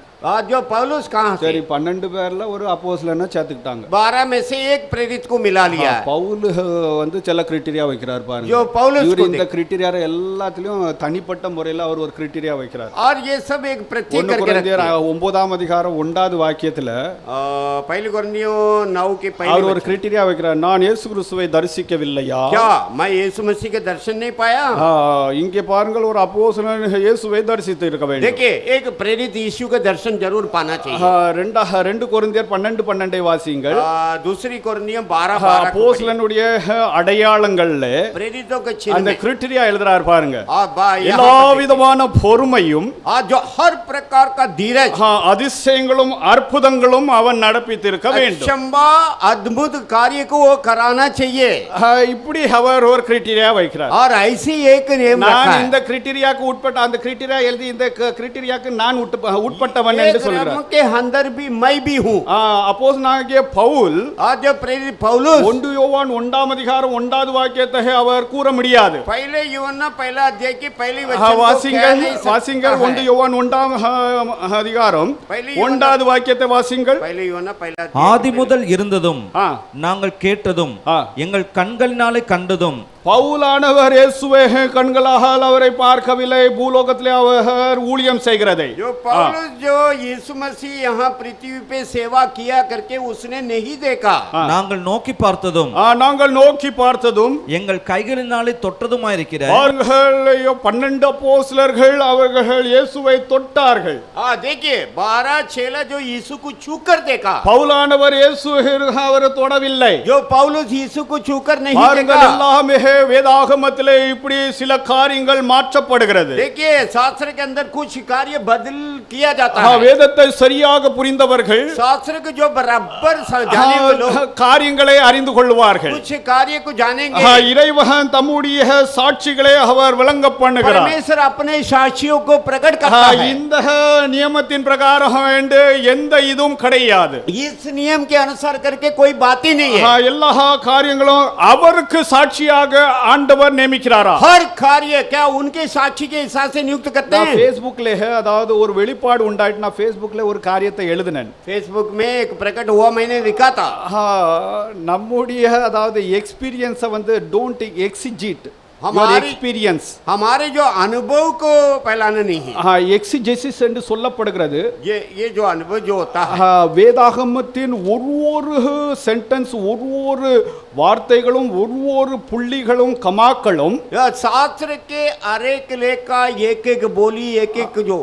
जो पौलुस कहाँ से? சரி 12 பேர்ல ஒரு அப்போஸ்தலனை சேர்த்துக்கிட்டாங்க. 12 में से एक प्रेरित को मिला लिया. பவுல் வந்து சில கிரைட்டீரியா வைக்கிறார் பாருங்க. जो पौलुस இவர் को இந்த கிரைட்டீரியா எல்லாத்துலயும் தனிப்பட்ட முறையில் அவர் ஒரு கிரைட்டீரியா வைக்கிறார். और ये सब एक प्रत्येक करके रखते हैं. 9ஆம் அதிகாரம் 1வது வாக்கியத்துல पहली कोरिन्थियों 9 के அவர் पहले ஒரு கிரைட்டீரியா வைக்கிறார். நான் இயேசு கிறிஸ்துவை தரிசிக்கவில்லையா? क्या मैं यीशु मसीह के दर्शन नहीं पाया? இங்கே பாருங்கள் ஒரு அப்போஸ்தலன் இயேசுவை தரிசித்து இருக்க வேண்டும். देखिए एक प्रेरित यीशु का दर्शन जरूर पाना चाहिए. 2 கொரிந்தியர் 12 வாசியுங்கள். दूसरी कोरिन्थियों 12 அப்போஸ்தலனுடைய அடையாளங்கள்ல प्रेरितों के चिन्ह அந்த में கிரைட்டீரியா எழுதுறார் பாருங்க. यहाँ எல்லா விதமான பொறுமையும் जो हर प्रकार का धीरज அதிசயங்களும் அற்புதங்களும் அவன் நடப்பித்திருக்க வேண்டும். अचंबा अद्भुत कार्य को वो कराना चाहिए. இப்படி அவர் ஒரு கிரைட்டீரியா வைக்கிறார். और ऐसी एक नियम रखा நான் है. இந்த கிரைட்டீரியாக்கு உட்பட்ட அந்த கிரைட்டீரியா எழுதி இந்த கிரைட்டீரியாக்கு நான் உட்பட்டவன் என்று சொல்கிறார். के अंदर भी मैं भी हूँ. அப்போஸ்தலனாகிய பவுல் आज जो प्रेरित पौलुस 1 யோவான் 1ஆம் அதிகாரம் 1வது வாக்கியத்தை அவர் கூற முடியாது. पहले यूहन्ना पहला अध्याय की पहली वचन को कह नहीं सकता வாசிங்கள் है. 1 யோவான் 1ஆம் அதிகாரம் 1வது வாக்கியத்தை வாசிங்கள். पहले यूहन्ना पहला ஆதி முதல் இருந்ததும் ஆ. நாங்கள் கேட்டதும் ஆ. எங்கள் கண்களினாலே கண்டதும் பவுலானவர் இயேசுவை கண்களால் அவரை பார்க்கவில்லை, பூலோகத்திலே அவர் ஊழியம் செய்கிறதை. जो पौलुस जो यीशु मसीह यहाँ पृथ्वी पे सेवा किया करके उसने नहीं देखा. நாங்கள் நோக்கி பார்த்ததும் நாங்கள் நோக்கி பார்த்ததும் எங்கள் கைகளினாலே தொட்டதுமாயிருக்கிற அவர்கள் 12 அப்போஸ்தலர்கள் அவர்கள் இயேசுவை தொட்டார்கள். देखिए 12 चेला जो यीशु को छूकर देखा. பவுலானவர் இயேசுவை அவர் தொடவில்லை. जो पौलुस यीशु को छूकर नहीं பாருங்கள், देखा. எல்லாமே வேதாகமத்திலே இப்படி சில காரியங்கள் மாற்றப்படுகிறது. देखिए शास्त्र के अंदर कुछ कार्य बदल किया जाता है. வேதத்தை சரியாக புரிந்தவர்கள் शास्त्र को जो बराबर जाने वाले लोग காரியங்களை அறிந்து கொள்வார்கள். कुछ कार्य को जानेंगे. இறைவன் தம்முடைய சாட்சிகளை அவர் விளங்க பண்ணுகிறார். परमेश्वर अपने साक्षियों को प्रकट करता है. இந்த நியமத்தின் பிரகாரம் என்று எந்த இதுவும் கிடையாது. इस नियम के अनुसार करके कोई बात ही नहीं है. எல்லா காரியங்களும் அவருக்கு சாட்சியாக ஆண்டவர் நியமிக்கிறாரா? हर कार्य क्या उनके साक्षी के हिसाब से नियुक्त करते நான் हैं. Facebookல அதாவது ஒரு வெளிப்பாடு உண்டாயிட்டு நான் Facebookல ஒரு காரியத்தை எழுதினேன். फेसबुक में एक प्रकट हुआ मैंने लिखा था. நம்முடைய அதாவது எக்ஸ்பீரியன்ஸை வந்து டோன்ட் எக்ஸிஜிட் हमारी எக்ஸ்பீரியன்ஸ் हमारे जो अनुभव को फैलाना नहीं है. எக்ஸிஜெசிஸ் என்று சொல்லப்படுகிறது. ये जो अनुभव जो होता है வேதாகமத்தின் ஒரு சென்டென்ஸ் ஒரு வார்த்தைகளும் ஒரு புள்ளிகளும் கமாக்களும் शास्त्र के अरेक लेखा एक एक बोली एक एक जो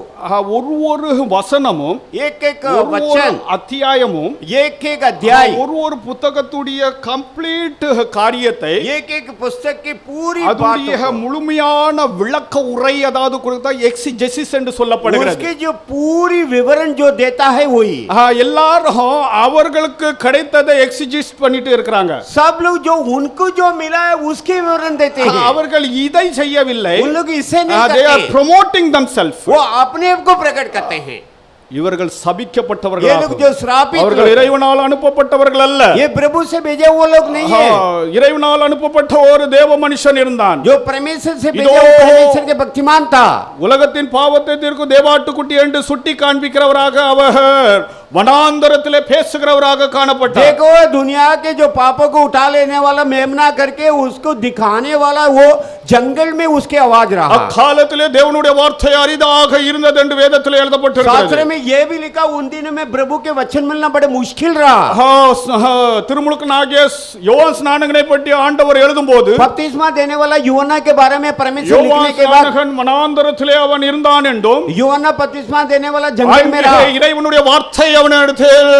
ஒரு வசனமும் एक एक वचन அத்தியாயமும் एक एक अध्याय ஒரு புத்தகத்துடைய கம்ப்ளீட் காரியத்தை एक एक पुस्तक की पूरी அதுடைய முழுமையான விளக்க உரை அதாவது கொடுத்தா எக்ஸிஜெசிஸ் என்று சொல்லப்படுகிறது. उसके जो पूरी विवरण जो देता है वही எல்லாரும் அவர்களுக்கு கிடைத்ததை எக்ஸிஜிஸ் பண்ணிட்டு இருக்காங்க. सब लोग जो उनको जो मिला है उसके विवरण देते हैं. அவர்கள் இதை செய்யவில்லை. उन लोग इसे नहीं they are करते. promoting themselves. वो अपने आप को प्रकट करते हैं. இவர்கள் ये சபிக்கப்பட்டவர்களாகும். लोग जो श्रापित அவர்கள் लोग, இறைவனால் அனுப்பப்பட்டவர்கள் அல்ல. ये प्रभु से भेजे वो लोग नहीं है। இறைவனால் அனுப்பப்பட்ட ஒரு தேவ மனுஷன் இருந்தான். जो परमेश्वर से भेजा இதோ, वो परमेश्वर के भक्तिमान था। உலகத்தின் பாவத்தை தீர்க்கும் தேவாட்டுக்குட்டி என்று சுட்டி காண்பிக்கிறவராக அவர் வனாந்தரத்திலே பேசுகிறவராக காணப்பட்டார். देखो दुनिया के जो पापों को उठा लेने वाला मेमना करके उसको दिखाने वाला वो जंगल में उसकी आवाज रहा। அக்காலத்திலே தேவனுடைய வார்த்தை அரிதாக இருந்தது என்று வேதத்திலே எழுதப்பட்டிருக்கிறது. शास्त्र में ये भी लिखा उन दिनों में प्रभु के वचन मिलना बड़े मुश्किल रहा। திருமுழுக்கனாகிய யோவான் ஸ்நானகனை பற்றி ஆண்டவர் எழுதும்போது बपतिस्मा देने वाला यूहन्ना के बारे में परमेश्वर யோவான் लिखने के बाद ஸ்நானகன் வனாந்தரத்திலே அவன் இருந்தான் என்றும் यूहन्ना बपतिस्मा देने वाला जंगल में रहा। இறைவனுடைய வார்த்தை அவனிடத்தில்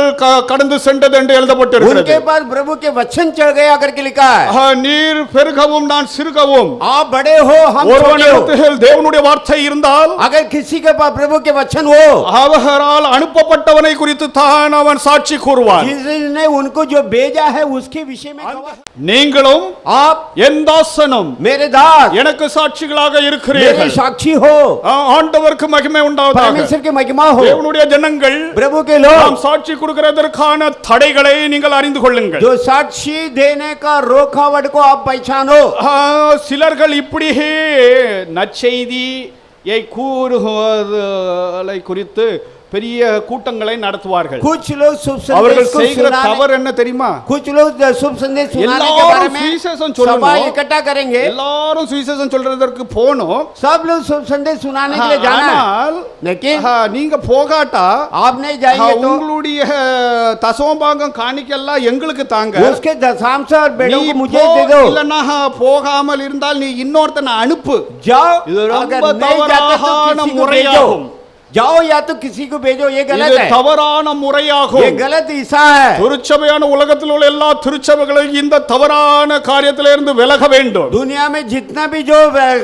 கடந்து சென்றது என்று எழுதப்பட்டிருக்கிறது. उनके पास प्रभु के वचन चढ़ गया करके लिखा है। நீர் பெருகவும் நான் சிறுகவும். आप बड़े हो हम छोटे हो। ஒருவனிடத்தில் தேவனுடைய வார்த்தை இருந்தால் अगर किसी के पास प्रभु के वचन हो, அவரால் அனுப்பப்பட்டவனை குறித்து தான் அவன் சாட்சி கூறுவான். जिसने उनको जो भेजा है उसके विषय में गवाह। நீங்களும் आप என் தாசனும் मेरे दास எனக்கு சாட்சிகளாக मेरे இருக்கிறீர்கள். साक्षी हो। ஆண்டவருக்கு மகிமை உண்டாவதாக. परमेश्वर की महिमा हो। தேவனுடைய ஜனங்கள் प्रभु के लोग நாம் சாட்சி கொடுக்கிறதற்கான தடைகளை நீங்கள் அறிந்து கொள்ளுங்கள். जो साक्षी देने का रोकावट को आप पहचानो। சிலர்கள் இப்படியே நற்செய்தியை கூறுவதை குறித்து பெரிய கூட்டங்களை நடத்துவார்கள். कुछ लोग शुभ संदेश அவர்கள் को செய்கிற सुनाने, தவறு என்ன தெரியுமா? कुछ लोग शुभ संदेश सुनाने के बारे में சுவிசேஷம் சொல்லணும். सभा इकट्ठा करेंगे। எல்லாரும் சுவிசேஷம் சொல்றதற்கு போணும். सब लोग शुभ संदेश सुनाने के लिए जाना है, ஆனால் लेकिन நீங்க போகாட்டா आप नहीं जाएंगे तो உங்களுடைய தசமபாகம் காணிக்கெல்லாம் எங்களுக்கு தாங்க. उसके दशांश और बेड़ों நீ को मुझे போ, दे दो। இல்லன்னா போகாமல் இருந்தால் நீ இன்னொருத்தனை அனுப்பு. जाओ, இது अगर ரொம்ப नहीं जाते तो தவறான किसी को முறையாகும். भेजो। जाओ या तो किसी को भेजो, ये गलत இது है, தவறான ये முறையாகும். गलत ईसा है। திருச்சபையான உலகத்தில் உள்ள எல்லா திருச்சபைகளும் இந்த தவறான காரியத்திலிருந்து விலக வேண்டும். दुनिया में जितना भी जो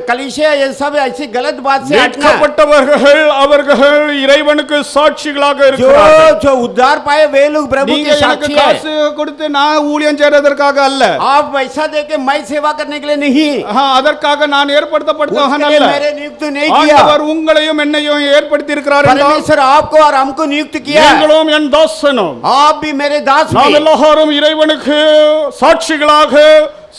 कलीसिया ये सब ऐसी गलत बात से हटना है। மீட்கப்பட்டவர்கள் அவர்கள் இறைவனுக்கு சாட்சிகளாக जो இருக்கிறார்கள். जो उद्धार पाए वे लोग प्रभु நீங்க के எனக்கு साक्षी है। காசு கொடுத்து நான் ஊழியம் செய்யறதற்காக அல்ல, आप पैसा देके मैं सेवा करने के लिए नहीं, அதற்காக நான் ஏற்படுத்தப்பட்டவன் उसके लिए அல்ல. मेरे नियुक्त नहीं किया। ஆண்டவர் உங்களையும் என்னையும் ஏற்படுத்தி இருக்கிறார் என்றால் परमेश्वर आपको और हमको नियुक्त किया है। நீங்களும் என் தாசனும். आप भी मेरे दास நாம் भी। எல்லாரும் இறைவனுக்கு சாட்சிகளாக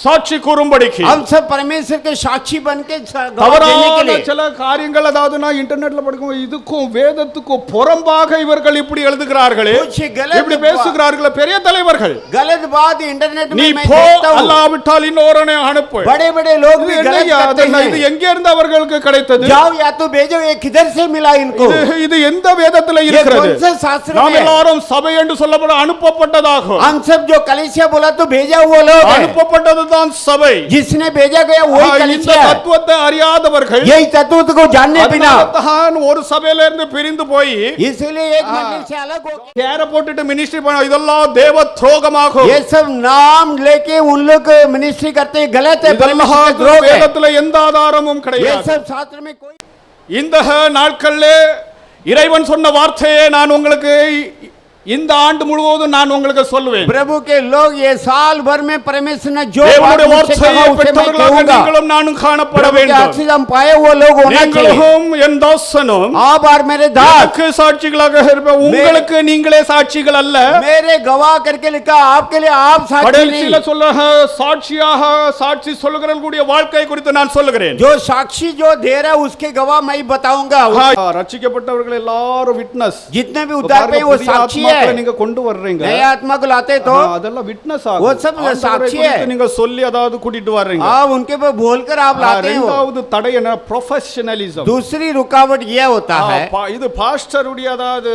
சாட்சி கூறும்படிக்கு हम सब परमेश्वर के साक्षी बन के गवाह देने के தவறான लिए। சில காரியங்கள், அதாவது நான் இன்டர்நெட்ல படிக்கும் இதுக்கும் வேதத்துக்கும் புறம்பாக இவர்கள் இப்படி எழுதுகிறார்களே, कुछ गलत இப்படி பேசுகிறார்களே பெரிய தலைவர்கள். गलत बात इंटरनेट நீ में मैं போ, देखता हूँ। அல்லாவிட்டால் இன்னொருவனை அனுப்பு. बड़े बड़े लोग भी இது गलत என்னய்யா, करते இது हैं। எங்க இருந்து அவர்களுக்கு கிடைத்தது? जाओ या तो भेजो, ये किधर से मिला इनको? இது எந்த வேதத்துல ये இருக்கிறது? कौन से शास्त्र நாம் में है? எல்லாரும் சபை என்று சொல்லப்பட அனுப்பப்பட்டதாகும். हम सब जो कलीसिया बोला तो भेजा वो लोग है। அனுப்பப்பட்டதுதான் சபை. जिसने भेजा गया वही இந்த कलीसिया है। தத்துவத்தை அறியாதவர்கள் यही तत्व को जानने बिना அதனால்தான் ஒரு சபையில இருந்து பிரிந்து போய் इसलिए एक मंडली से अलग हो गए। பேர போட்டுட்டு மினிஸ்ட்ரி பண்ண, இதெல்லாம் தேவ துரோகமாகும். ये सब नाम लेके उन लोग मिनिस्ट्री करते हैं, गलत है, परमेश्वर का இதெல்லாம் द्रोह है। வேதத்துல எந்த ஆதாரமும் ये கிடையாது. सब शास्त्र में कोई இந்த நாட்கள்ல இறைவன் சொன்ன வார்த்தையை நான் உங்களுக்கு இந்த ஆண்டு முழுவதும் நான் உங்களுக்கு சொல்லுவேன். प्रभु के लोग ये साल भर में परमेश्वर ने जो बात தேவனுடைய मुझसे कहा வார்த்தையை उसे मैं பெற்றவர்களாக कहूंगा। நீங்களும் நானும் காணப்பட प्रभु के வேண்டும். आशीष हम पाए वो लोग होना चाहिए। நீங்களும் என் தாசனும் आप और मेरे दास எனக்கு சாட்சிகளாக இருப்ப, உங்களுக்கு நீங்களே சாட்சிகள் அல்ல. मेरे गवाह करके लिखा, आपके लिए आप साक्षी கடைசியில नहीं। சொல்ல சாட்சியாக சாட்சி சொல்லுகிறவர்களுடைய வாழ்க்கை குறித்து நான் சொல்லுகிறேன். जो साक्षी जो दे रहा है उसके गवाह मैं ही बताऊंगा। ரட்சிக்கப்பட்டவர்கள் எல்லாரும் விட்னஸ். जितने भी उद्धार पे वो साक्षी है। நீங்க கொண்டு வர்றீங்க, नए आत्मा को लाते तो அதெல்லாம் விட்னஸ் वो सब साक्षी है। நீங்க சொல்லி அதாவது கூட்டிட்டு வர்றீங்க. आप उनके पर बोलकर आप लाते हो। இரண்டாவது தடை என்ன? ப்ரொஃபஷனலிசம். दूसरी रुकावट ये होता है, இது பாஸ்டருடைய, அதாவது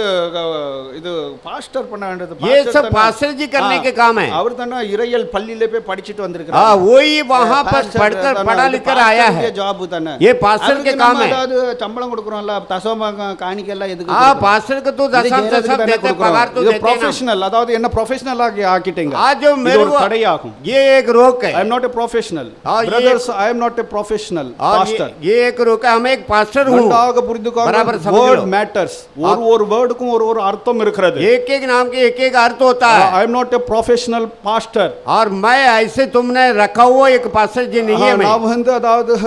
இது பாஸ்டர் பண்ண வேண்டியது. ये सब पास्टर जी करने के काम है। அவர் தானே இறையல் பள்ளியில போய் படிச்சிட்டு வந்திருக்காரு. वही वहां पर पढ़कर पढ़ा लिखकर आया है। ஜாப் தானே, ये पास्टर के काम है। அதாவது சம்பளம் கொடுக்கறோம்ல, தசமபாகம் காணிக்கை எல்லாம் எதுக்கு? पास्टर को तो दशम सब देते, पगार तो இது देते हैं ना। ப்ரொஃபஷனல், அதாவது என்ன ப்ரொஃபஷனல் ஆக்கிட்டீங்க. आज जो இது मेरे ஒரு को தடையாகும். ये एक रोक है I am not a professional. और ये- Brothers, I am not a professional और pastor. ये एक रोक है, हम एक पास्टर हूँ। நன்றாக புரிந்துக்கோங்க. बराबर समझ Word लो। matters. ஒரு வேர்டுக்கும் ஒரு அர்த்தம் இருக்கிறது. एक एक नाम के एक एक अर्थ होता है। I am not a professional pastor. और मैं ऐसे तुमने रखा हुआ एक पास्टर जी नहीं है। मैं நான் வந்து அதாவது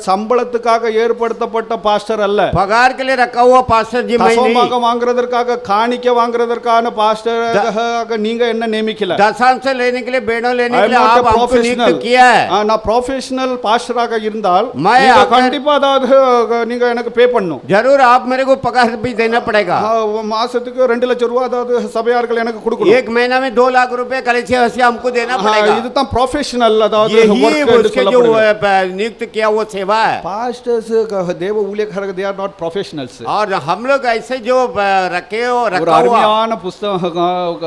சம்பளத்துக்காக ஏற்படுத்தப்பட்ட பாஸ்டர் அல்ல. पगार के लिए रखा हुआ पास्टर जी मैं नहीं। தசமபாக வாங்குறதற்காக காணிக்க வாங்குறதற்கான பாஸ்டராக நீங்க என்ன நியமிக்கல. दशांश लेने के लिए, बेड़ों लेने I के am लिए not a आप हमको professional. नियुक्त किया है। நான் ப்ரொஃபஷனல் பாஸ்டராக இருந்தால் मैं நீங்க अगर- கண்டிப்பா அதாவது நீங்க எனக்கு பே பண்ணணும். जरूर आप मेरे को पगार भी देना पड़ेगा। மாசத்துக்கு 2 லட்சம் ரூபாய் அதாவது சபையார்கள் எனக்கு கொடுக்கணும். एक महीना में 2 लाख रुपए कलेक्शन से हमको देना पड़ेगा। இதுதான் ப்ரொஃபஷனல், அதாவது यही work என்று उसके जो சொல்லப்படுகிறது. नियुक्त किया वो सेवा है। பாஸ்டர்ஸ் தேவ ஊழியக்காரர்கள் they are not professionals. और हम लोग ऐसे जो रखे हो ஒரு रखा हुआ அருமையான புத்தகம்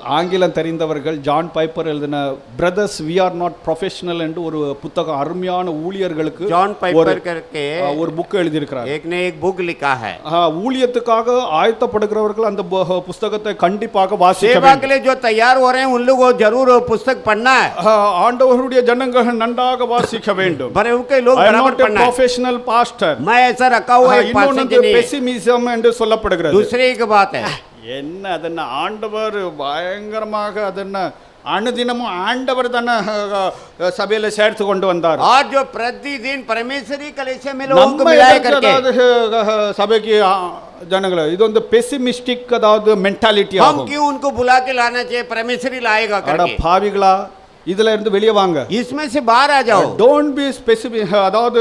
ஆங்கிலம் தெரிந்தவர்கள் ஜான் பைப்பர் எழுதின brothers we are not professional என்று ஒரு புத்தகம் அருமையான ஊழியர்களுக்கு जॉन पाइपर करके ஒரு புக் எழுதியிருக்கிறார். एक ने एक बुक लिखा है। ஊழியத்துக்காக ஆயத்தப்படுகிறவர்கள் அந்த புத்தகத்தை கண்டிப்பாக வாசிக்க सेवा के लिए जो तैयार हो रहे हैं उन लोगों को जरूर वो पुस्तक पढ़ना है। ஆண்டவருடைய ஜனங்கள் நன்றாக வாசிக்க வேண்டும். पर उनके लोग I am बराबर not a पढ़ना है। professional pastor. मैं ऐसा रखा हुआ एक पास्टर இன்னொன்று जी नहीं है। பெசிமிசம் என்று சொல்லப்படுகிறது. दूसरी एक बात है, என்ன அதென்ன ஆண்டவர் பயங்கரமாக அதென்ன அனுதினமும் ஆண்டவர் தானே சபையில சேர்த்து கொண்டு வந்தார். और जो प्रतिदिन परमेश्वरी कलेक्शन में लोगों को நம்ம मिलाया எதற்கு करके அதாவது சபைக்கு ஜனங்களை இது வந்து பெசிமிஸ்டிக் அதாவது மென்டாலிட்டி हम ஆகும். क्यों उनको बुला के लाना चाहिए, परमेश्वरी लाएगा அட करके। பாவிகளா, இதுல இருந்து வெளியே வாங்க. इसमें से बाहर आ जाओ। டோன்ட் பி ஸ்பெசிபிக், அதாவது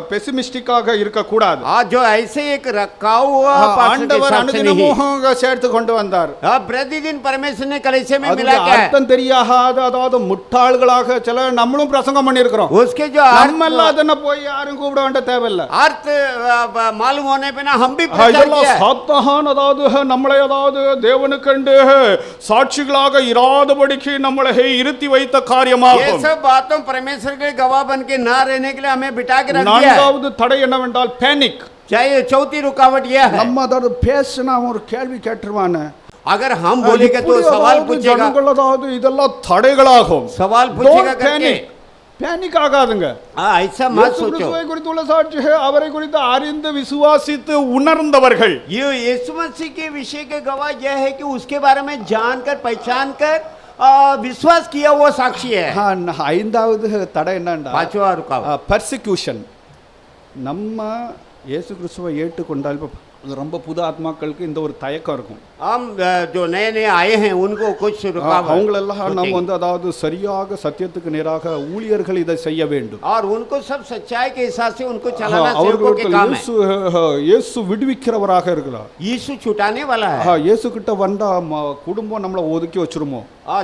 பெசிமிஸ்டிக்காக இருக்க கூடாது. आज जो ऐसे एक रखा हुआ पास्टर के ஆண்டவர் हिसाब से नहीं। அனுதினமும் சேர்த்து கொண்டு வந்தார். प्रतिदिन परमेश्वर ने कलेक्शन में அதுக்கு मिला क्या है? அர்த்தம் தெரியாத அதாவது முட்டாள்களாக சில நம்மளும் பிரசங்கம் பண்ணியிருக்கிறோம். उसके जो நம்ம எல்லாம் அதன போய் யாரும் கூப்பிட வேண்டிய தேவையில்லை. अर्थ मालूम होने पे ना हम भी प्रचार இதெல்லாம் किया है। சாத்தான் அதாவது நம்மளை அதாவது தேவனுக்கண்டு சாட்சிகளாக இராதபடிக்கு நம்மளை இருத்தி வைத்த ये காரியமாகும். सब बातों परमेश्वर के गवाह बन के ना रहने के लिए हमें बिठा के रख दिया है। நான்காவது தடை என்னவென்றால் பேனிக். चाहे चौथी रुकावट यह है, நம்ம அதாவது பேசினா ஒரு கேள்வி கேட்டுருவானே, अगर हम बोलेंगे तो सवाल पूछेगा, ஜனங்கள் அதாவது இதெல்லாம் தடைகளாகும். सवाल पूछेगा करके। பேனிக் ஆகாதுங்க. ऐसा मत இயேசு सोचो। கிறிஸ்துவை குறித்துள்ள சாட்சி அவரை குறித்து அறிந்து விசுவாசித்து உணர்ந்தவர்கள். ये यीशु मसीह के विषय के गवाह यह है कि उसके बारे में जानकर पहचान कर विश्वास किया वो साक्षी है। ஐந்தாவது தடை என்னண்டா पांचवा रुकावट பர்சிக்யூஷன். நம்ம இயேசு கிறிஸ்துவை ஏற்றுக்கொண்டால் இப்போ ரொம்ப புது ஆத்மாக்களுக்கு இந்த ஒரு தயக்கம் இருக்கும். हम जो नए नए आए हैं उनको कुछ रुकावट அவங்களெல்லாம் நம்ம வந்து அதாவது சரியாக சத்தியத்துக்கு நேராக ஊழியர்கள் இதை செய்ய வேண்டும். और उनको सब सच्चाई के हिसाब से उनको चलाना सेवकों के அவர்களுக்கு काम है। இயேசு விடுவிக்கிறவராக இருக்கிறார். यीशु छुटाने वाला है। இயேசு கிட்ட வந்தா குடும்பம் நம்மளை ஒதுக்கி வச்சிருமோ,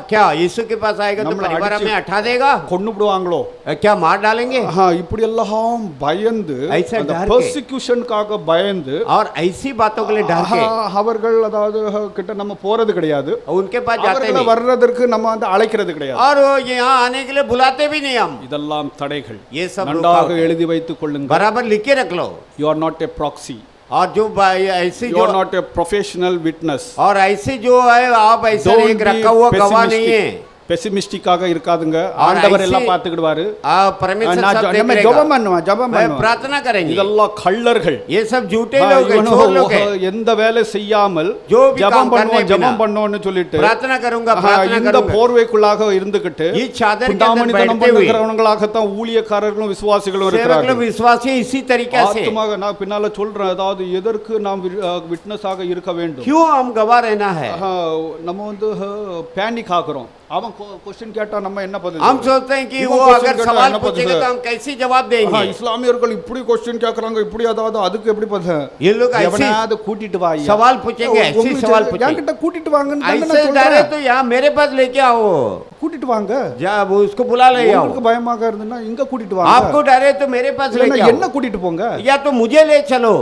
क्या यीशु के पास आएगा तो நம்மளை परिवार அடிச்சு में हटा देगा? கொன்னுடுவாங்களோ, क्या मार डालेंगे? இப்படி எல்லாம் பயந்து ऐसा அந்த डर के। பெர்சிக்யூஷனுக்காக பயந்து और ऐसी बातों के लिए डर के அவர்கள் அதாவது கிட்ட நம்ம போறது கிடையாது. उनके पास जाते அவர்களை नहीं வர்றதற்கு நம்ம வந்து அழைக்கிறது கிடையாது. और वो यहाँ आने के लिए बुलाते भी नहीं हम। இதெல்லாம் தடைகள். ये सब நன்றாக रुकावट। எழுதி வைத்துக் கொள்ளுங்கள். बराबर लिख के रख लो। You are not a proxy. और जो ऐसी You जो are not a professional witness. और ऐसे जो है आप ऐसा Don't एक be रखा हुआ गवाह नहीं है। பெசிமிஸ்டிக்காக இருக்காதுங்க. और ஆண்டவர் ऐसे- எல்லாம் பார்த்துக்கிடுவாரு. परमेश्वर நான் सब देख நம்ம लेगा। ஜெபம் பண்ணுவோம், ஜெபம் मैं பண்ணுவோம். प्रार्थना करेंगे। இதெல்லாம் கள்ளர்கள். ये सब झूठे लोग हैं, चोर लोग हैं। எந்த வேலை செய்யாமல் जो भी ஜெபம் काम करने பண்ணுவோம், बिना ஜெபம் பண்ணுவோம்னு சொல்லிட்டு प्रार्थना करूंगा, प्रार्थना இந்த करूंगा। போர்வைக்குள்ளாக இருந்துகிட்டு ये चादर के अंदर புண்டாமணித்தனம் बैठते हुए பண்ணுகிறவங்களாகத்தான் ஊழியக்காரர்களும் விசுவாசிகளும் सेवक இருக்கிறார்கள். लोग विश्वासी इसी तरीके से। ஆத்மாக நான் பின்னால சொல்றேன், அதாவது எதற்கு நாம் விட்னஸாக இருக்க வேண்டும். क्यों हम गवाह रहना है? நம்ம வந்து பேனிக் ஆகுறோம். அவன் क्वेश्चन கேட்டா நம்ம என்ன பதில் हम सोचते हैं कि वो अगर सवाल पूछेगा तो हम कैसे जवाब देंगे? இஸ்லாமியர்கள் இப்படி क्वेश्चन கேக்குறாங்க, இப்படி அதாவது அதுக்கு எப்படி பதில்? ये लोग ऐसे எவனாவது கூட்டிட்டு வா ஐயா. सवाल पूछेंगे, ऐसे सवाल पूछेंगे। என்கிட்ட கூட்டிட்டு வாங்கன்னு தானே ऐसे நான் डरे சொல்றேன். तो यहाँ मेरे पास लेके आओ, கூட்டிட்டு வாங்க. जब उसको बुला ले आओ। உங்களுக்கு பயமாக இருந்ததுன்னா இங்க கூட்டிட்டு வாங்க. आपको डरे तो मेरे पास लेके என்ன आओ, கூட்டிட்டு போங்க. या तो मुझे ले चलो।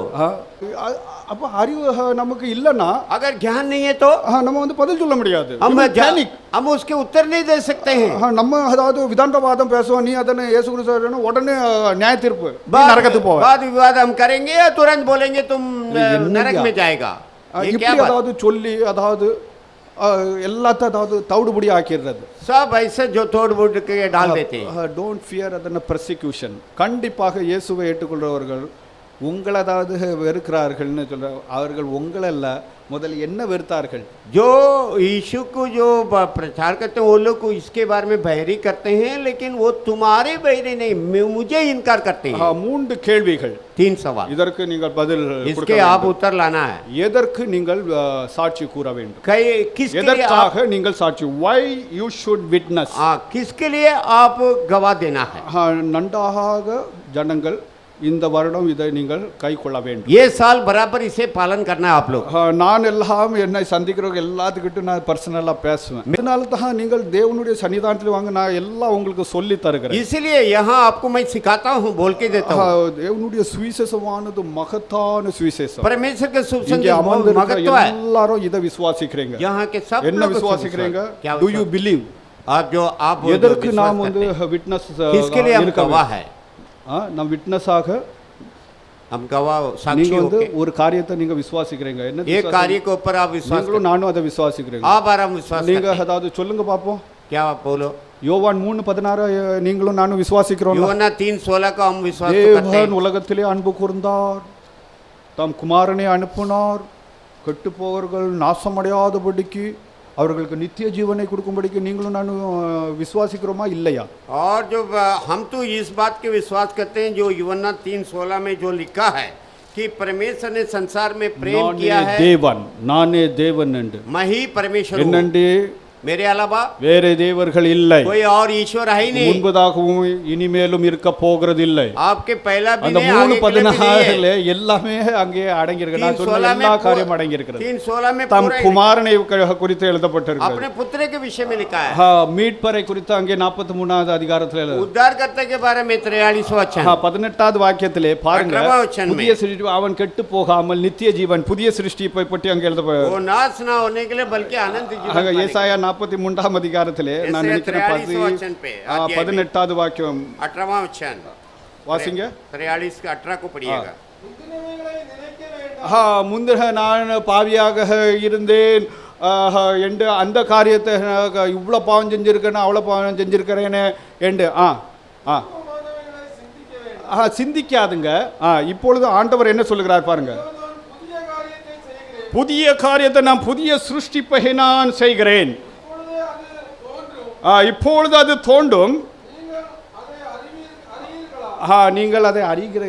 அப்ப அறிவு நமக்கு இல்லனா अगर ज्ञान नहीं है तो நம்ம வந்து பதில் சொல்ல முடியாது. हम उसके उत्तर नहीं दे सकते हैं। நம்ம அதாவது விதாந்தவாதம் பேசுவோம், நீ அதனை இயேசு கிறிஸ்து உடனே நியாய தீர்ப்பு, நீ நரகத்துக்கு போவ. वाद विवाद हम करेंगे या तुरंत बोलेंगे तुम नरक में जाएगा? ये क्या இப்படி बात? அதாவது சொல்லி அதாவது எல்லாத்தையும் அதாவது தவிடுபடி ஆக்கிடுறது. सब ऐसे जो तोड़ मोड़ के डाल देते हैं। டோன்ட் ஃபியர் அதன persecution. கண்டிப்பாக இயேசுவை ஏற்றுக்கொள்றவர்கள் உங்களை அதாவது வெறுக்கிறார்கள்னு சொல்ற அவர்கள் உங்களை அல்ல முதல்ல என்ன வெறுத்தார்கள். जो यीशु को जो प्रचार करते हैं वो लोग को इसके बारे में बैरी करते हैं, लेकिन वो तुम्हारे बैरी नहीं, मुझे इनकार करते हैं। மூன்று கேள்விகள், 3 सवाल, இதற்கு நீங்கள் பதில் इसके आप उत्तर लाना है। எதற்கு நீங்கள் சாட்சி கூற வேண்டும், किसके लिए எதற்காக நீங்கள் சாட்சி, why you should witness, किसके लिए आप गवाह देना है। நன்றாக ஜனங்கள் இந்த வருடம் இதை நீங்கள் கை கொள்ள வேண்டும். ये साल बराबर इसे पालन करना है आप लोग। நான் எல்லாம் என்னை சந்திக்கிறவங்க எல்லாத்துக்கிட்ட நான் பர்சனலாக பேசுவேன். அதனால தான் நீங்கள் தேவனுடைய சன்னிதானத்தில் வாங்க நான் எல்லாம் உங்களுக்கு சொல்லி தருகிறேன். इसलिए यहाँ आपको मैं सिखाता हूँ, बोल के देता हूँ। தேவனுடைய சுவிசேஷமானது மகத்தான சுவிசேஷம். परमेश्वर के शुभ இங்கே संदेश அமர்ந்திருக்கிற महत्व है। எல்லாரும் இதை விசுவாசிக்கிறீங்க. यहाँ के सब என்ன लोग விசுவாசிக்கிறீங்க? क्या Do you believe? आप जो आप எதற்கு நாம் வந்து விட்னஸ் किसके लिए हम गवाह है? நாம் விட்னஸாக हम गवाह साक्षी நீங்க வந்து होके ஒரு காரியத்தை நீங்க விசுவாசிக்கிறீங்க. என்ன एक कार्य के ऊपर आप विश्वास நீங்களும் நானும் அதை விசுவாசிக்கிறீங்க. आप आराम विश्वास நீங்க करते हैं। அதாவது சொல்லுங்க பாப்போம். क्या आप बोलो? யோவான் 3:16 நீங்களும் நானும் விசுவாசிக்கிறோம். யோவான் 3:16 का हम विश्वास करते हैं। தேவன் உலகத்திலே அன்பு கூர்ந்தார், தம் குமாரனை அனுப்பினார், கெட்டு போவர்கள் நாசமடையாதபடிக்கு அவர்களுக்கு நித்திய ஜீவனை கொடுக்கும்படிக்கு நீங்களும் நானும் விசுவாசிக்கிறோமா இல்லையா? और जो हम तो इस बात के विश्वास करते हैं जो यूहन्ना 3:16 में जो लिखा है कि परमेश्वर ने संसार में प्रेम किया है। தேவன் நானே தேவன் என்று मैं ही परमेश्वर हूँ, என்னண்டு मेरे अलावा வேற தேவர்கள் இல்லை, कोई और ईश्वर है ही नहीं, முன்பதாகவும் இனிமேலும் இருக்க போகிறது இல்லை. आपके पहला भी அந்த नहीं, आगे के लिए भी नहीं है। 3:16 எல்லாமே அங்கே அடங்கி இருக்கு. நான் சொன்ன எல்லா காரியம் அடங்கி இருக்கிறது. 3:16 में தம் पूरा குமாரனை குறித்து எழுதப்பட்டிருக்கு. अपने पुत्र के विषय में लिखा है। மீட்பரை குறித்து அங்கே 43வது அதிகாரத்தில் उद्धारकर्ता के बारे में 43वां वचन, 18வது வாக்கியத்திலே பாருங்க, 18वां वचन में புதிய சிருஷ்டி அவன் கெட்டு போகாமல் நித்திய ஜீவன் புதிய சிருஷ்டிப்பை பற்றி அங்கே எழுதப்பட்டிருக்கு. वो नाश ना होने के लिए बल्कि आनंद जीवन पाने के लिए। ஏசாயா 43வது அதிகாரத்திலே நான் நினைக்கிறேன் 18வது வாக்கியம் 18वां वचन வாசிங்க. 43 का 18 को पढ़िएगा। முந்தின நான் பாவியாக இருந்தேன் என்று அந்த காரியத்தை இவ்வளோ பாவம் செஞ்சிருக்கேன் அவ்வளோ பாவம் செஞ்சிருக்கிறேன்னு என்று சிந்திக்காதுங்க. இப்பொழுது ஆண்டவர் என்ன சொல்லுகிறார் பாருங்க, புதிய காரியத்தை நான் புதிய சிருஷ்டிப்பை நான் செய்கிறேன், இப்பொழுது அது தோண்டும், நீங்கள் அதை அறிகிற,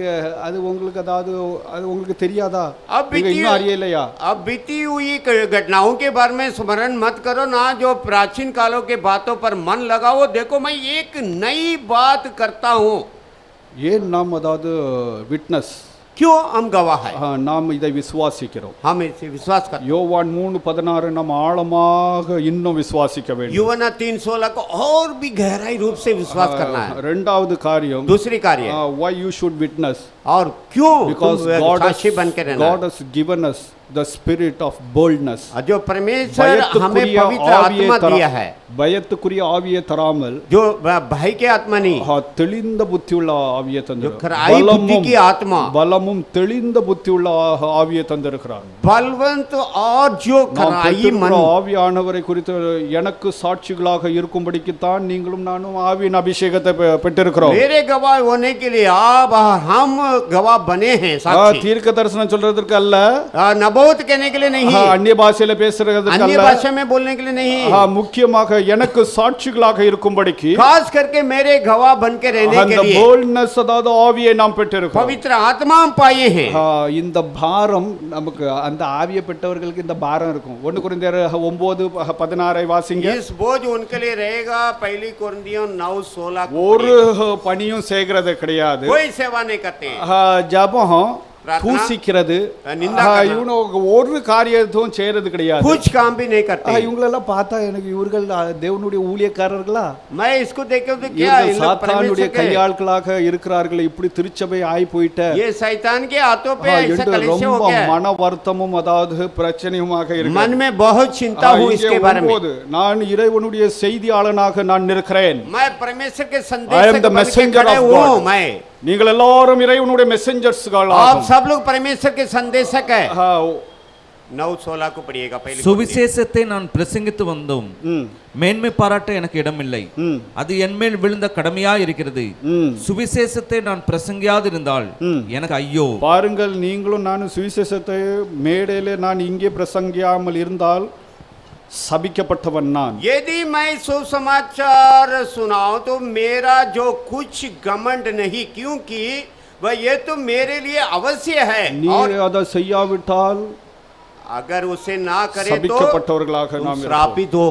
அது உங்களுக்கு அதாவது அது உங்களுக்கு தெரியாதா? இன்னும் அறியலையா? अब बीती हुई घटनाओं के बारे में स्मरण मत करो ना, जो प्राचीन कालों के बातों पर मन लगाओ। देखो मैं एक नई बात करता हूँ। ஏன் நாம் அதாவது விட்னஸ், क्यों हम गवाह है? நாம் இதை விசுவாசிக்கிறோம். हम इसे विश्वास करते हैं। யோவான் 3:16 நாம் ஆழமாக இன்னும் விசுவாசிக்க வேண்டும். यूहन्ना 3:16 को और भी गहराई रूप से विश्वास करना है। இரண்டாவது காரியம், दूसरी कार्य why you should witness, और क्यों because तुम साक्षी बन के रहना। God has given us the spirit of boldness. जो परमेश्वर हमें पवित्र आत्मा दिया है, பயத்துக்குரிய ஆவியை தராமல் जो भय के आत्मा नहीं, தெளிந்த புத்தியுள்ள ஆவியை தந்திருக்கிறார். खराई बुद्धि की आत्मा, பலமும் தெளிந்த புத்தியுள்ள ஆவியை தந்திருக்கிறார். बलवंत और जो खराई मन, ஆவியானவரை குறித்து எனக்கு சாட்சிகளாக இருக்கும்படிக்கு தான் நீங்களும் நானும் ஆவியின் அபிஷேகத்தை பெற்றிருக்கிறோம். मेरे गवाह होने के लिए आप हम गवाह बने हैं। साक्षी தீர்க்க தரிசனம் சொல்றதுக்கு அல்ல, नबूवत कहने के लिए नहीं, அந்நிய பாஷையில பேசுறதுக்கு अन्य அல்ல, भाषा में बोलने के लिए नहीं, முக்கியமாக எனக்கு சாட்சிகளாக இருக்கும்படிக்கு खास करके मेरे गवाह बन के रहने அந்த के लिए போல்ட்னஸ் அதாவது ஆவியை நாம் பெற்றிருக்கிறோம். पवित्र आत्मा हम पाए हैं। இந்த பாரம் நமக்கு அந்த ஆவியை பெற்றவர்களுக்கு இந்த பாரம் இருக்கும். 1 கொரிந்தியர் 9:16 வாசிங்க. इस बोझ उनके लिए रहेगा। पहली कोरिन्थियों 9:16 ஒரு பணியும் செய்கிறது கிடையாது, कोई सेवा नहीं करते, ஜபம் प्रार्थना, தூசிக்கிறது, निंदा करना, இவனோ ஒரு காரியத்தும் செய்யறது கிடையாது. कुछ काम भी नहीं करते। இவங்களெல்லாம் பார்த்தா எனக்கு இவர்கள் தேவனுடைய ஊழியக்காரர்களா? मैं इसको देखकर तो क्या इन लोग சாத்தானுடைய परमेश्वर के கையாட்களாக இருக்கிறார்கள், இப்படி திருச்சபை ஆகி போயிட்ட ये शैतान के हाथों पे ऐसा कलेश हो ரொம்ப गया है। மன வருத்தமும் அதாவது பிரச்சனையுமாக இருக்கு. मन में बहुत चिंता हुई इसके बारे में। நான் இறைவனுடைய செய்தியாளனாக நான் இருக்கிறேன். मैं परमेश्वर के I am संदेशक the बन के messenger खड़े of हूँ। God. मैं, நீங்கள் எல்லாரும் இறைவனுடைய மெசஞ்சர்ஸ்கள். आप सब लोग परमेश्वर के संदेशक है। 9:16 को पढ़िएगा पहले। சுவிசேஷத்தை நான் பிரசங்கித்து வந்தோம், ம் மேன்மை பாராட்ட எனக்கு இடமில்லை, ம் அது என்மேல் விழுந்த கடமையா இருக்கிறது. ம் சுவிசேஷத்தை நான் பிரசங்கியாதிருந்தால் எனக்கு ஐயோ. பாருங்கள், நீங்களும் நானும் சுவிசேஷத்தை மேடையிலே நான் இங்கே பிரசங்கியாமல் இருந்தால் சபிக்கப்பட்டவன் நான். यदि मैं सुसमाचार सुनाऊं तो मेरा जो कुछ घमंड नहीं, क्योंकि वह ये तो मेरे लिए अवश्य है, நீ और அதை செய்யாவிட்டால் अगर उसे ना करे तो சபிக்கப்பட்டவர்களாக तुम நாம் இருப்போம். श्रापित हो।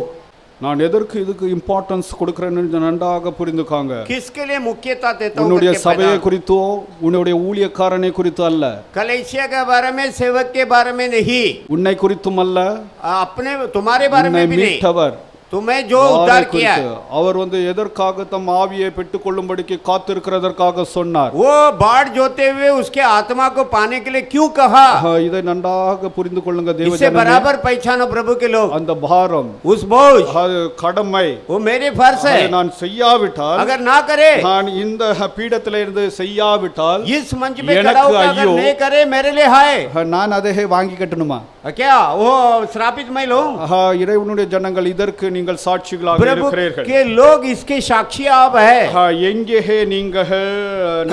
நான் எதற்கு இதுக்கு இம்பார்ட்டன்ஸ் கொடுக்கிறேன்னு நன்றாக புரிந்துக்காங்க. किसके लिए मुख्यता देता हूं? உன்னுடைய करके சபையை पैदा। குறித்தோ உன்னுடைய ஊழியக்காரனை குறித்தோ அல்ல, कलीसिया के बारे में, सेवक के बारे में नहीं, உன்னை குறித்தும் அல்ல, अपने तुम्हारे बारे உன்னை में भी नहीं, மீட்டவர் तुम्हें जो யாரை उद्धार किया है। குறித்து அவர் எதற்காக தம் ஆவியை பெற்றுக் கொள்ளும்படிக்கு காத்திருக்கிறதற்காக சொன்னார். वो बाढ़ जोते हुए उसके आत्मा को पाने के लिए क्यों कहा? இதை நன்றாக புரிந்து கொள்ளுங்க इससे தேவஜனமே. बराबर पहचानो प्रभु के लोग, அந்த பாரம், उस बोझ, அது கடமை, वो मेरे फर्ज है। அதை நான் செய்யாவிட்டால், अगर ना करे, நான் இந்த பீடத்திலே இருந்து செய்யாவிட்டால் इस मंच पे எனக்கு खड़ा होकर अगर ஐயோ. नहीं करे, मेरे लिए हाय। நான் அதை வாங்கி கட்டணுமா? क्या वो श्रापित मैं लूं? இறைவனுடைய ஜனங்கள் இதற்கு நீங்கள் சாட்சிகளாக प्रभु இருக்கிறீர்கள். के लोग इसके साक्षी आप है। எங்கே நீங்க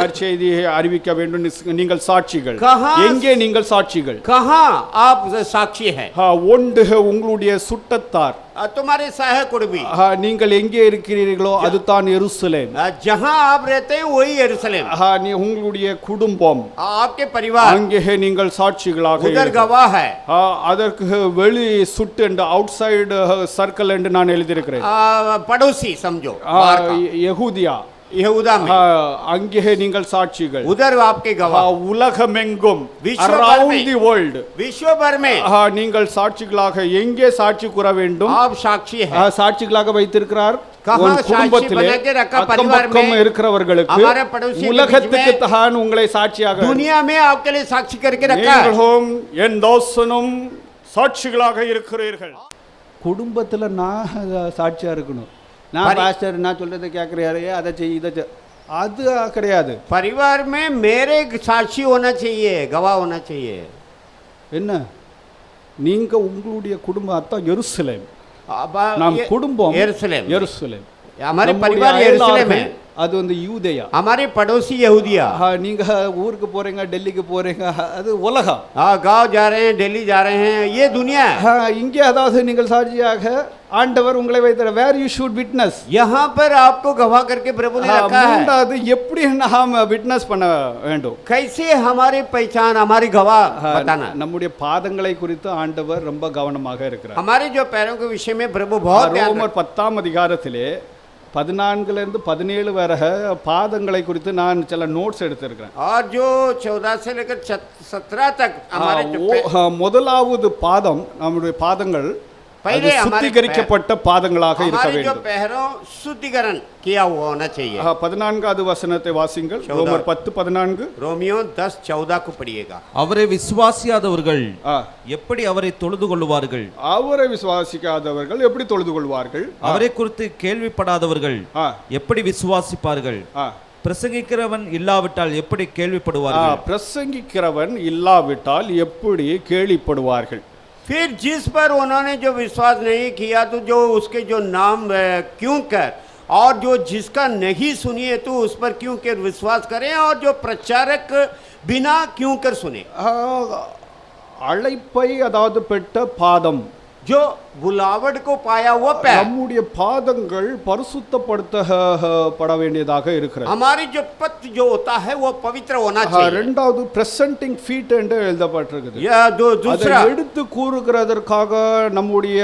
நற்செய்தியை அறிவிக்க வேண்டும், நீங்கள் சாட்சிகள். கஹா? எங்கே நீங்கள் சாட்சிகள்? कहाँ आप साक्षी है? ஒன்று உங்களுடைய சுட்டத்தார், तुम्हारे सह कुर्बी, நீங்கள் எங்கே இருக்கிறீர்களோ அதுதான் எருசலேம். जहाँ आप रहते हैं वही यरूशलेम, உங்களுடைய குடும்பம், आपके परिवार அங்கே நீங்கள் சாட்சிகளாக उधर இருங்கள். गवाह है। அதற்கு வெளி சுட்டு என்று அவுட் சைடு சர்க்கிள் என்று நான் எழுதியிருக்கிறேன். पड़ोसी समझो, बाहर का। யெகூதியா, यहूदा में அங்கே நீங்கள் சாட்சிகள். उधर आपके गवाह, உலகமெங்கும், विश्व भर around में, the world, विश्व भर में நீங்கள் சாட்சிகளாக எங்கே சாட்சி கூற வேண்டும்? आप साक्षी है। சாட்சிகளாக வைத்திருக்கிறார் कहाँ உன் साक्षी குடும்பத்திலே, बना के रखा அக்கம் परिवार பக்கம் में, இருக்கிறவர்களுக்கு, हमारे पड़ोसी के உலகத்துக்கு बीच में, தான் உங்களை சாட்சியாக, दुनिया में आपके लिए साक्षी करके रखा है। நீங்களும் என் தாசனும் சாட்சிகளாக இருக்கிறீர்கள். குடும்பத்துல நான் சாட்சியா இருக்கணும். நான் பாஸ்டர் நான் சொல்றதை கேட்கிறாரு, அதை செய் இதை செய், அது கிடையாது. परिवार में मेरे साक्षी होना चाहिए, गवाह होना चाहिए। என்ன, நீங்க உங்களுடைய குடும்பம் அதான் எருசலேம். अब நாம் குடும்பம் यरूशलेम, எருசலேம். हमारे நம்முடைய परिवार यरूशलेम है, அது யூதேயா. हमारे पड़ोसी यहूदिया। நீங்க ஊருக்கு போறீங்க, டெல்லிக்கு போறீங்க, அது உலகம். गांव जा रहे हैं, दिल्ली जा रहे हैं, ये दुनिया है। இங்கே அதாவது நீங்கள் சாட்சியாக ஆண்டவர் உங்களை வைத்தார். Where you should witness. यहाँ पर आपको गवाह करके प्रभु ने रखा है। மூன்றாவது, எப்படி நாம் விட்னஸ் பண்ண வேண்டும்? कैसे हमारी पहचान, हमारी गवाह बताना। நம்முடைய பாதங்களை குறித்து ஆண்டவர் ரொம்ப கவனமாக இருக்கிறார். हमारे जो पैरों के विषय में प्रभु बहुत ध्यान ரோமர் 10ஆம் அதிகாரத்திலே 14 வரை வரை பாதங்களை குறித்து நான் சில நோட்ஸ் எடுத்திருக்கிறேன். और जो 14 से लेकर 17 तक हमारे जो முதலாவது பாதம், நம்முடைய பாதங்கள் पहले हमारे சுத்திகரிக்கப்பட்ட பாதங்களாக இருக்க हमारे जो வேண்டும். पैरों शुद्धिकरण किया हुआ होना चाहिए। 14வது வசனத்தை வாசிங்கள். ரோமர் 10:14. रोमियो 10:14 को पढ़िएगा। அவரை விசுவாசியாதவர்கள் எப்படி அவரை தொழுது கொள்வார்கள்? அவரை விசுவாசிக்காதவர்கள் எப்படி தொழுது கொள்வார்கள்? அவரை குறித்து கேள்விப்படாதவர்கள் எப்படி விசுவாசிப்பார்கள்? பிரசங்கிக்கிறவன் இல்லாவிட்டால் எப்படி கேள்விப்படுவார்கள்? பிரசங்கிக்கிறவன் இல்லாவிட்டால் எப்படி கேள்விப்படுவார்கள்? फिर जिस पर उन्होंने जो विश्वास नहीं किया, तो जो उसके जो नाम क्यों कर, और जो जिसका नहीं सुनिए तो उस पर क्यों कर विश्वास करें, और जो प्रचारक बिना क्यों कर सुने। அழைப்பை அதாவது பெற்ற பாதம், जो बुलावट को पाया हुआ पैर, நம்முடைய பாதங்கள் பரிசுத்தப்படுத்தப்பட வேண்டியதாக இருக்கிறது. हमारी जो पथ जो होता है वो पवित्र होना चाहिए। இரண்டாவது பிரசன்டிங் ஃபீட் என்று எழுதப்பட்டிருக்குது. यह दूसरा அதை எடுத்து கூறுகிறதற்காக நம்முடைய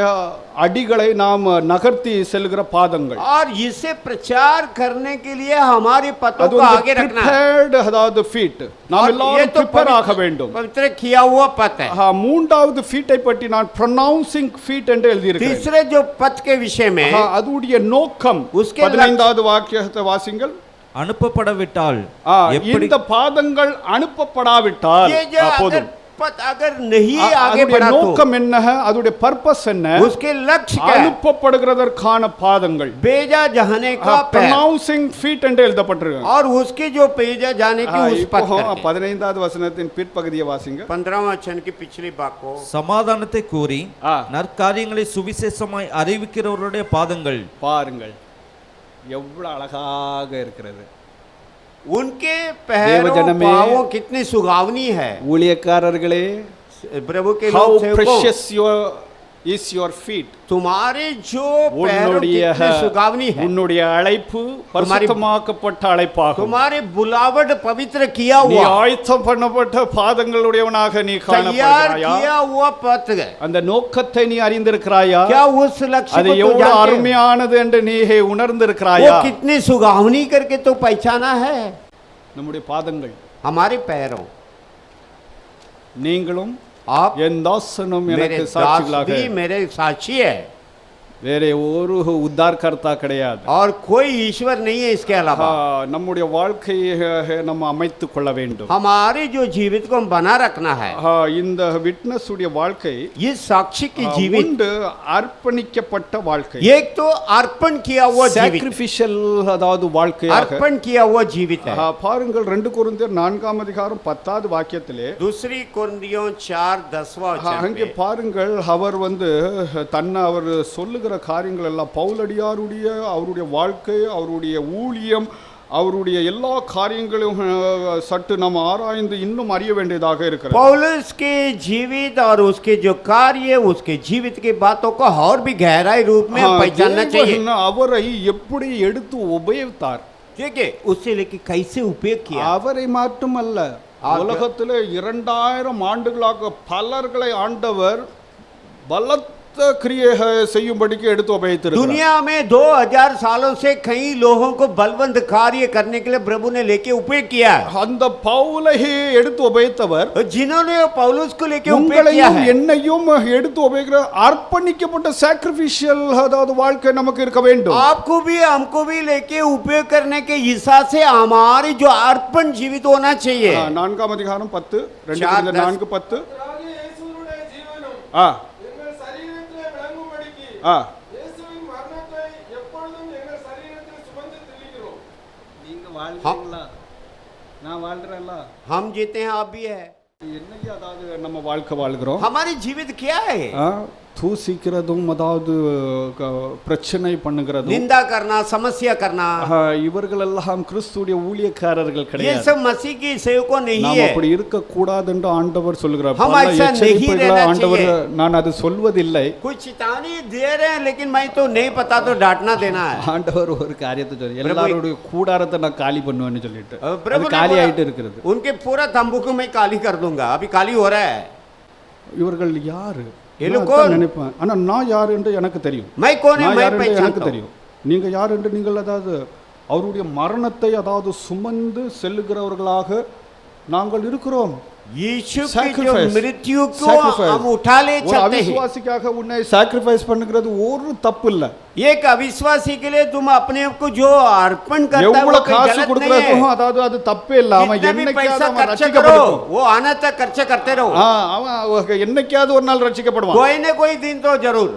அடிகளை நாம் நகர்த்தி செல்கிற பாதங்கள், और इसे प्रचार करने के लिए हमारी पथों को आगे रखना। அதாவது ஃபீட், நாம் எல்லாரும் ப்ரிப்பேர் ஆக வேண்டும். पवित्र किया हुआ पथ है। மூன்றாவது ஃபீட்டை பற்றி நான் ப்ரொனவுன்சிங் ஃபீட் என்று எழுதியிருக்கிறேன். तीसरे जो पथ के विषय में அதுடைய நோக்கம், उसके 15வது வாக்கியத்தை வாசிங்கள். அனுப்பப்படவிட்டால் இந்த பாதங்கள் அனுப்பப்படாவிட்டால் ये जो போதும். पथ अगर नहीं आगे அதோடைய बढ़ा तो நோக்கம் என்ன, அதோடைய பர்பஸ் என்ன, उसके लक्ष्य क्या है? அனுப்பப்படுகிறதற்கான பாதங்கள், भेजा जाने का पैर pronouncing feet என்று எழுதப்பட்டிருக்கு. और उसके जो भेजा जाने की उस पथ करके 15வது வசனத்தின் பிற்பகுதியை வாசிங்க. 15वां वचन की पिछली भाग को சமாதானத்தை கூறி ஆ. நற்காரியங்களை சுவிசேஷமாய் அறிவிக்கிறவருடைய பாதங்கள் பாருங்கள் எவ்வளவு அழகாக இருக்கிறது. उनके पैरों देवजनमे पांवों कितनी सुहावनी है। ஊழியக்காரர்களே, प्रभु के how लोग सेवकों, precious is your feet. तुम्हारे जो पैरों உன்னுடைய कितनी सुहावनी है। உன்னுடைய அழைப்பு பரிசுத்தமாக்கப்பட்ட அழைப்பாகும். तुम्हारे बुलावट पवित्र किया நீ हुआ, ஆயத்தம் பண்ணப்பட்ட பாதங்களுடையவனாக நீ तैयार காணப்படுகிறாயா? किया हुआ पथ है। அந்த நோக்கத்தை நீ அறிந்திருக்கிறாயா? क्या उस लक्ष्य அது को तो எவ்வளவு जानते हो? அருமையானது என்று நீ वो உணர்ந்திருக்கிறாயா? कितनी सुहावनी करके तो पहचाना है। நம்முடைய பாதங்கள், हमारे पैरों, நீங்களும் आप என் தாசனும் मेरे எனக்கு दास சாட்சிகளாக. भी मेरे साक्षी है வேற ஒரு உத்தார்கர்த்தா கிடையாது. और कोई ईश्वर नहीं है इसके अलावा। நம்முடைய வாழ்க்கையை நம்ம அமைத்துக் கொள்ள வேண்டும். हमारे जो जीवित को हम बना रखना है। இந்த விட்னஸ் உடைய வாழ்க்கை ये साक्षी की जीवित உண்டு அர்ப்பணிக்கப்பட்ட வாழ்க்கை. एक तो अर्पण किया हुआ जीवित, சாக்ரிஃபிஷியல் அதாவது வாழ்க்கையாக. अर्पण किया हुआ जीवित है। பாருங்கள் 2 கொரிந்தியர் 4ஆம் அதிகாரம் 10வது வாக்கியத்திலே दूसरी कुरिन्थियों 4:10वां அங்கே वचन பாருங்கள், அவர் தன்னை அவர் சொல்லுகிற காரியங்கள் எல்லாம் பவுலடியாருடைய அவருடைய வாழ்க்கை, அவருடைய ஊழியம், அவருடைய எல்லா காரியங்களையும் சற்று நாம் ஆராய்ந்து இன்னும் அறிய வேண்டியதாக இருக்கிறது. पौलुस के जीवित और उसके जो कार्य, उसके जीवित की बातों को और भी गहराई रूप में पहचानना चाहिए। அவரை எப்படி எடுத்து உபயோகித்தார், देखिए उससे लेके कैसे उपयोग किया। அவரை மட்டுமல்ல, உலகத்திலே 2000 ஆண்டுகளாக பலர்களை ஆண்டவர் பலத்த கிரியை செய்யும்படிக்கு எடுத்து உபயோகித்தார். दुनिया में 2000 सालों से कई लोगों को बलवंत कार्य करने के लिए प्रभु ने लेके उपयोग किया। அந்த பவுலை எடுத்து உபயோகித்தவர் जिन्होंने पौलुस को लेके उपयोग किया உங்களையும் है, என்னையும் எடுத்து உபயோகிக்கிற அர்ப்பணிக்கப்பட்ட சாக்ரிஃபிஷியல் அதாவது வாழ்க்கை நமக்கு இருக்க வேண்டும். आपको भी हमको भी लेके उपयोग करने के हिसाब से हमारी जो अर्पण जीवित होना चाहिए। 4ஆம் அதிகாரம் 10 2 चार கொரிந்தியர் 4:10. ஆ ஆ நீங்க வாழ்றீங்களா, நான் வாழ்றேன்ல, हम जीते हैं, आप भी है। என்னைக்கு அதாவது நம்ம வாழ்க்கை வாழ்கிறோம். हमारी जीवित क्या है? தூசிக்கிறதும் அதாவது பிரச்சனை பண்ணுகிறதும், निंदा करना, समस्या करना, இவர்கள் எல்லாம் கிறிஸ்துவுடைய ஊழியக்காரர்கள் ये கிடையாது. सब मसीह की सेवकों नहीं நாம் है। அப்படி இருக்க கூடாது என்று ஆண்டவர் சொல்கிறார். हम பல ऐसा नहीं எச்சரிப்புகளை रहना ஆண்டவர், चाहिए। நான் அது சொல்வதில்லை, कुछ चेतावनी दे रहे हैं, लेकिन मैं तो नहीं पता तो डांटना देना है। ஆண்டவர் ஒரு காரியத்தை சொல்லி எல்லாருடைய கூடாரத்தை நான் காலி பண்ணுவேன்னு சொல்லிட்டு प्रभु அது ने காலி बोला, ஆயிட்டு இருக்கிறது. उनके पूरा तंबू को मैं काली कर दूंगा, अभी काली हो रहा है। இவர்கள் யாரு ये लोग நான் कौन? நினைப்பேன். ஆனா நான் யார் என்று எனக்கு தெரியும். मैं कौन है, நான் मैं யார் என்று எனக்கு पहचानता हूं। தெரியும். நீங்க யார் என்று நீங்கள் அதாவது அவருடைய மரணத்தை அதாவது சுமந்து செல்லுகிறவர்களாக நாங்கள் இருக்கிறோம். यीशु की जो Sacrifice. मृत्यु को Sacrifice. हम उठा ले ஒரு चलते हैं। அவிசுவாசிக்காக உன்னை சாக்ரிஃபைஸ் பண்ணுகிறது ஒரு தப்பு இல்ல. एक अविश्वासी के लिए तुम अपने आप को जो अर्पण करता है वो எவ்வளவு कोई காசு गलत नहीं கொடுக்கிறதும் है। அதாவது அது தப்பே இல்ல. அவன் कितना भी என்னைக்காவது पैसा அவன் खर्च करो, ரட்சிக்கப்படும். वो आना तक खर्च करते रहो। அவன் என்னைக்காவது ஒரு நாள் ரட்சிக்கப்படுவான். कोई न कोई दिन तो जरूर।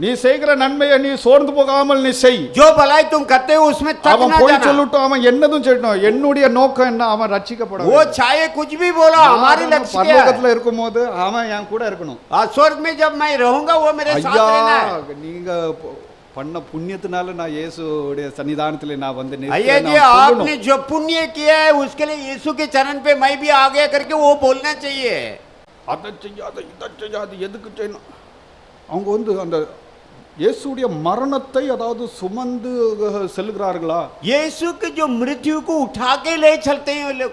நீ செய்கிற நன்மையை நீ சோர்ந்து போகாமல் நீ செய். जो भलाई तुम करते हो उसमें तक அவன் ना போய் जाना। சொல்லட்டும், அவன் என்னதும் சொல்லட்டும், என்னுடைய நோக்கம் என்ன, அவன் ரட்சிக்கப்பட वो चाहे कुछ भी बोला, हमारी लक्ष्य क्या है? பரலோகத்துல இருக்கும்போது அவன் என் கூட இருக்கணும். स्वर्ग में जब मैं रहूंगा वो मेरे साथ रहना है। ஐயா, நீங்க பண்ண புண்ணியத்தினால நான் இயேசுடைய சன்னிதானத்துல நான் வந்து अय्या जी, आपने जो पुण्य किया है उसके लिए यीशु के चरण पे मैं भी आ गया करके वो बोलना चाहिए। அதை செய்யாத இதை செய்யாத எதுக்கு செய்யணும். அவங்க அந்த இயேசுடைய மரணத்தை அதாவது சுமந்து செல்கிறார்களா? यीशु के जो मृत्यु को उठा के ले चलते हैं लोग।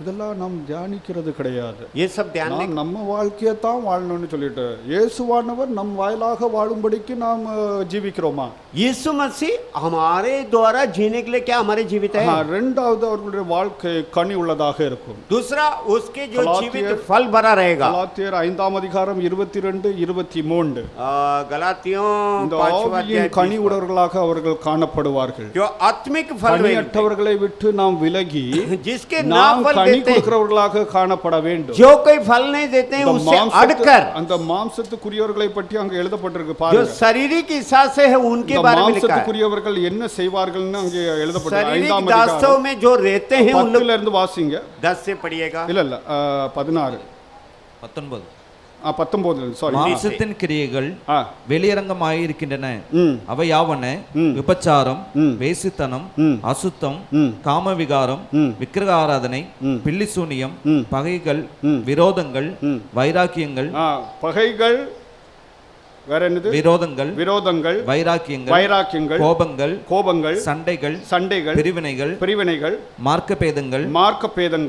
இதெல்லாம் நாம் தியானிக்கிறது கிடையாது. ये सब ध्यान நாம் நம்ம வாழ்க்கையை தான் வாழணும்னு சொல்லிட்டு இயேசுவானவர் நம் வாயிலாக வாழும்படிக்கு நாம் ஜீவிக்கிறோமா? यीशु मसीह हमारे द्वारा जीने के लिए क्या हमारे जीवित है? ரெண்டாவது அவர்களுடைய வாழ்க்கை கனி உள்ளதாக இருக்கும். दूसरा उसके जो जीवित फल भरा रहेगा. கலாத்தியர் 5ஆம் அதிகாரம் 22 23 गलातियों இந்த ஆவியின் கனி உடையவர்களாக அவர்கள் காணப்படுவார்கள். जो आत्मिक फल கனியற்றவர்களை விட்டு நாம் விலகி जिसके ना நாம் फल கனி देते கொடுக்கிறவர்களாக காணப்பட வேண்டும். जो कोई फल नहीं देते हैं उससे अड़कर அந்த மாம்சத்துக்குரியவர்களை பற்றி அங்க எழுதப்பட்டிருக்கு जो பாருங்க. शारीरिक हिस्सा से है उनके बारे में लिखा है. மாம்சத்துக்குரியவர்கள் என்ன செய்வார்கள்னு அங்க எழுதப்பட்டிருக்கு. शारीरिक 5ஆம் दासों அதிகாரம் में जो रहते हैं उन लोग 10ல இருந்து வாசிங்க. 10 से पढ़िएगा. இல்ல 16 19 19 சாரி. மாம்சத்தின் கிரியைகள் வெளியரங்கமாயிருக்கின்றன. அவை யாவன விபச்சாரம், வேசித்தனம், அசுத்தம், காமவிகாரம், விக்கிரக ஆராதனை, பில்லிசூனியம், பகைகள், விரோதங்கள், வைராக்கியங்கள். பகைகள் வேற என்னது? விரோதங்கள், வைராக்கியங்கள், கோபங்கள், சண்டைகள், பிரிவினைகள், மார்க்கப்பேதங்கள்,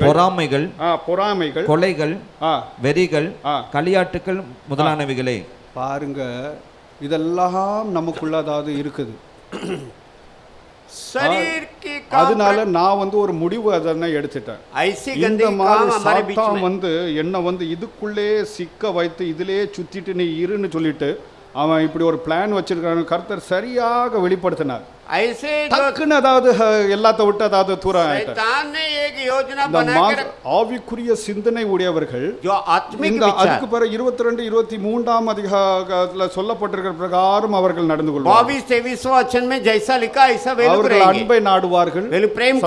பொறாமைகள், கொலைகள், வெறிகள், களியாட்டுக்கள் முதலானவைகளே. பாருங்க, இதெல்லாம் நமக்குள்ள அதாவது இருக்குது. शरीर की அதனால நான் ஒரு முடிவு அதனை எடுத்துட்டேன். இந்த மாதிரி சாத்தான் என்ன இதுக்குள்ளே சிக்க வைத்து இதிலே சுத்திட்டு நீ இருன்னு சொல்லிட்டு அவன் இப்படி ஒரு பிளான் வச்சிருக்கான்னு கர்த்தர் சரியாக வெளிப்படுத்தினார். ऐसे டக்குன்னு அதாவது எல்லாத்தை விட்டு அதாவது தூரம் शैतान ने एक योजना बनाकर ஆவிக்குரிய சிந்தனை உடையவர்கள் जो आत्मिक विचार அதுக்கு பிறகு 22 23ஆம் அதிகாரத்துல சொல்லப்பட்டிருக்கிற பிரகாரம் அவர்கள் நடந்து கொள்வார்கள். 22 वचन में जैसा लिखा ऐसा वे लोग அவர்கள் அன்பை நாடுவார்கள்,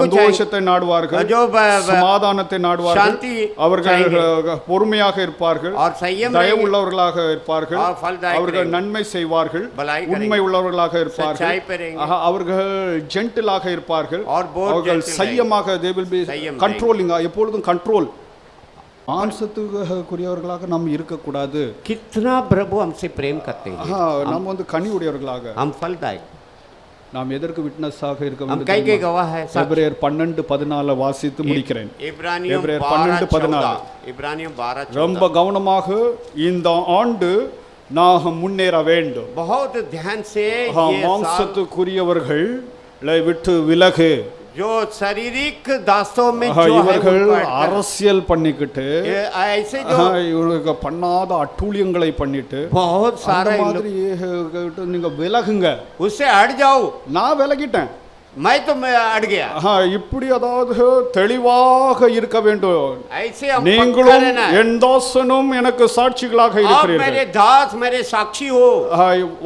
சந்தோஷத்தை நாடுவார்கள், சமாதானத்தை நாடுவார்கள், அவர்கள் பொறுமையாக இருப்பார்கள், தயவு உள்ளவர்களாக இருப்பார்கள், அவர்கள் நன்மை செய்வார்கள், உண்மை உள்ளவர்களாக இருப்பார்கள், அவர்கள் ஜென்டிலாக இருப்பார்கள், அவர்கள் சையமாக they will be controlling, எப்பொழுதும் கண்ட்ரோல். மாம்சத்துக்குரியவர்களாக நாம் இருக்கக்கூடாது. कितना प्रभु हमसे प्रेम करते हैं. நாம் கனி உடையவர்களாக हम फलदायक. நாம் எதற்கு விட்னஸாக இருக்க हम कई के गवाह है. எபிரேயர் 12:14 வாசித்து முடிக்கிறேன். எபிரேயர் 12:14 இப்ரானியம் 12 ரொம்ப கவனமாக இந்த ஆண்டு நாம் முன்னேற வேண்டும். बहुत ध्यान से மாம்சத்துக்குரியவர்களை விட்டு விலகு. जो शारीरिक दासों में जो இவர்கள் அரசியல் பண்ணிக்கிட்டு ऐसे जो இவங்களுக்கு பண்ணாத அட்டூழியங்களை பண்ணிட்டு बहुत सारा மாதிரி நீங்க விலகுங்க. उससे हट जाओ. நான் விலகிட்டேன். मैं तो अड़ गया. இப்படி அதாவது தெளிவாக இருக்க வேண்டும். ऐसे हम நீங்களும் என் தாசனும் எனக்கு சாட்சிகளாக இருக்கிறீர்கள். आप मेरे दास मेरे साक्षी हो.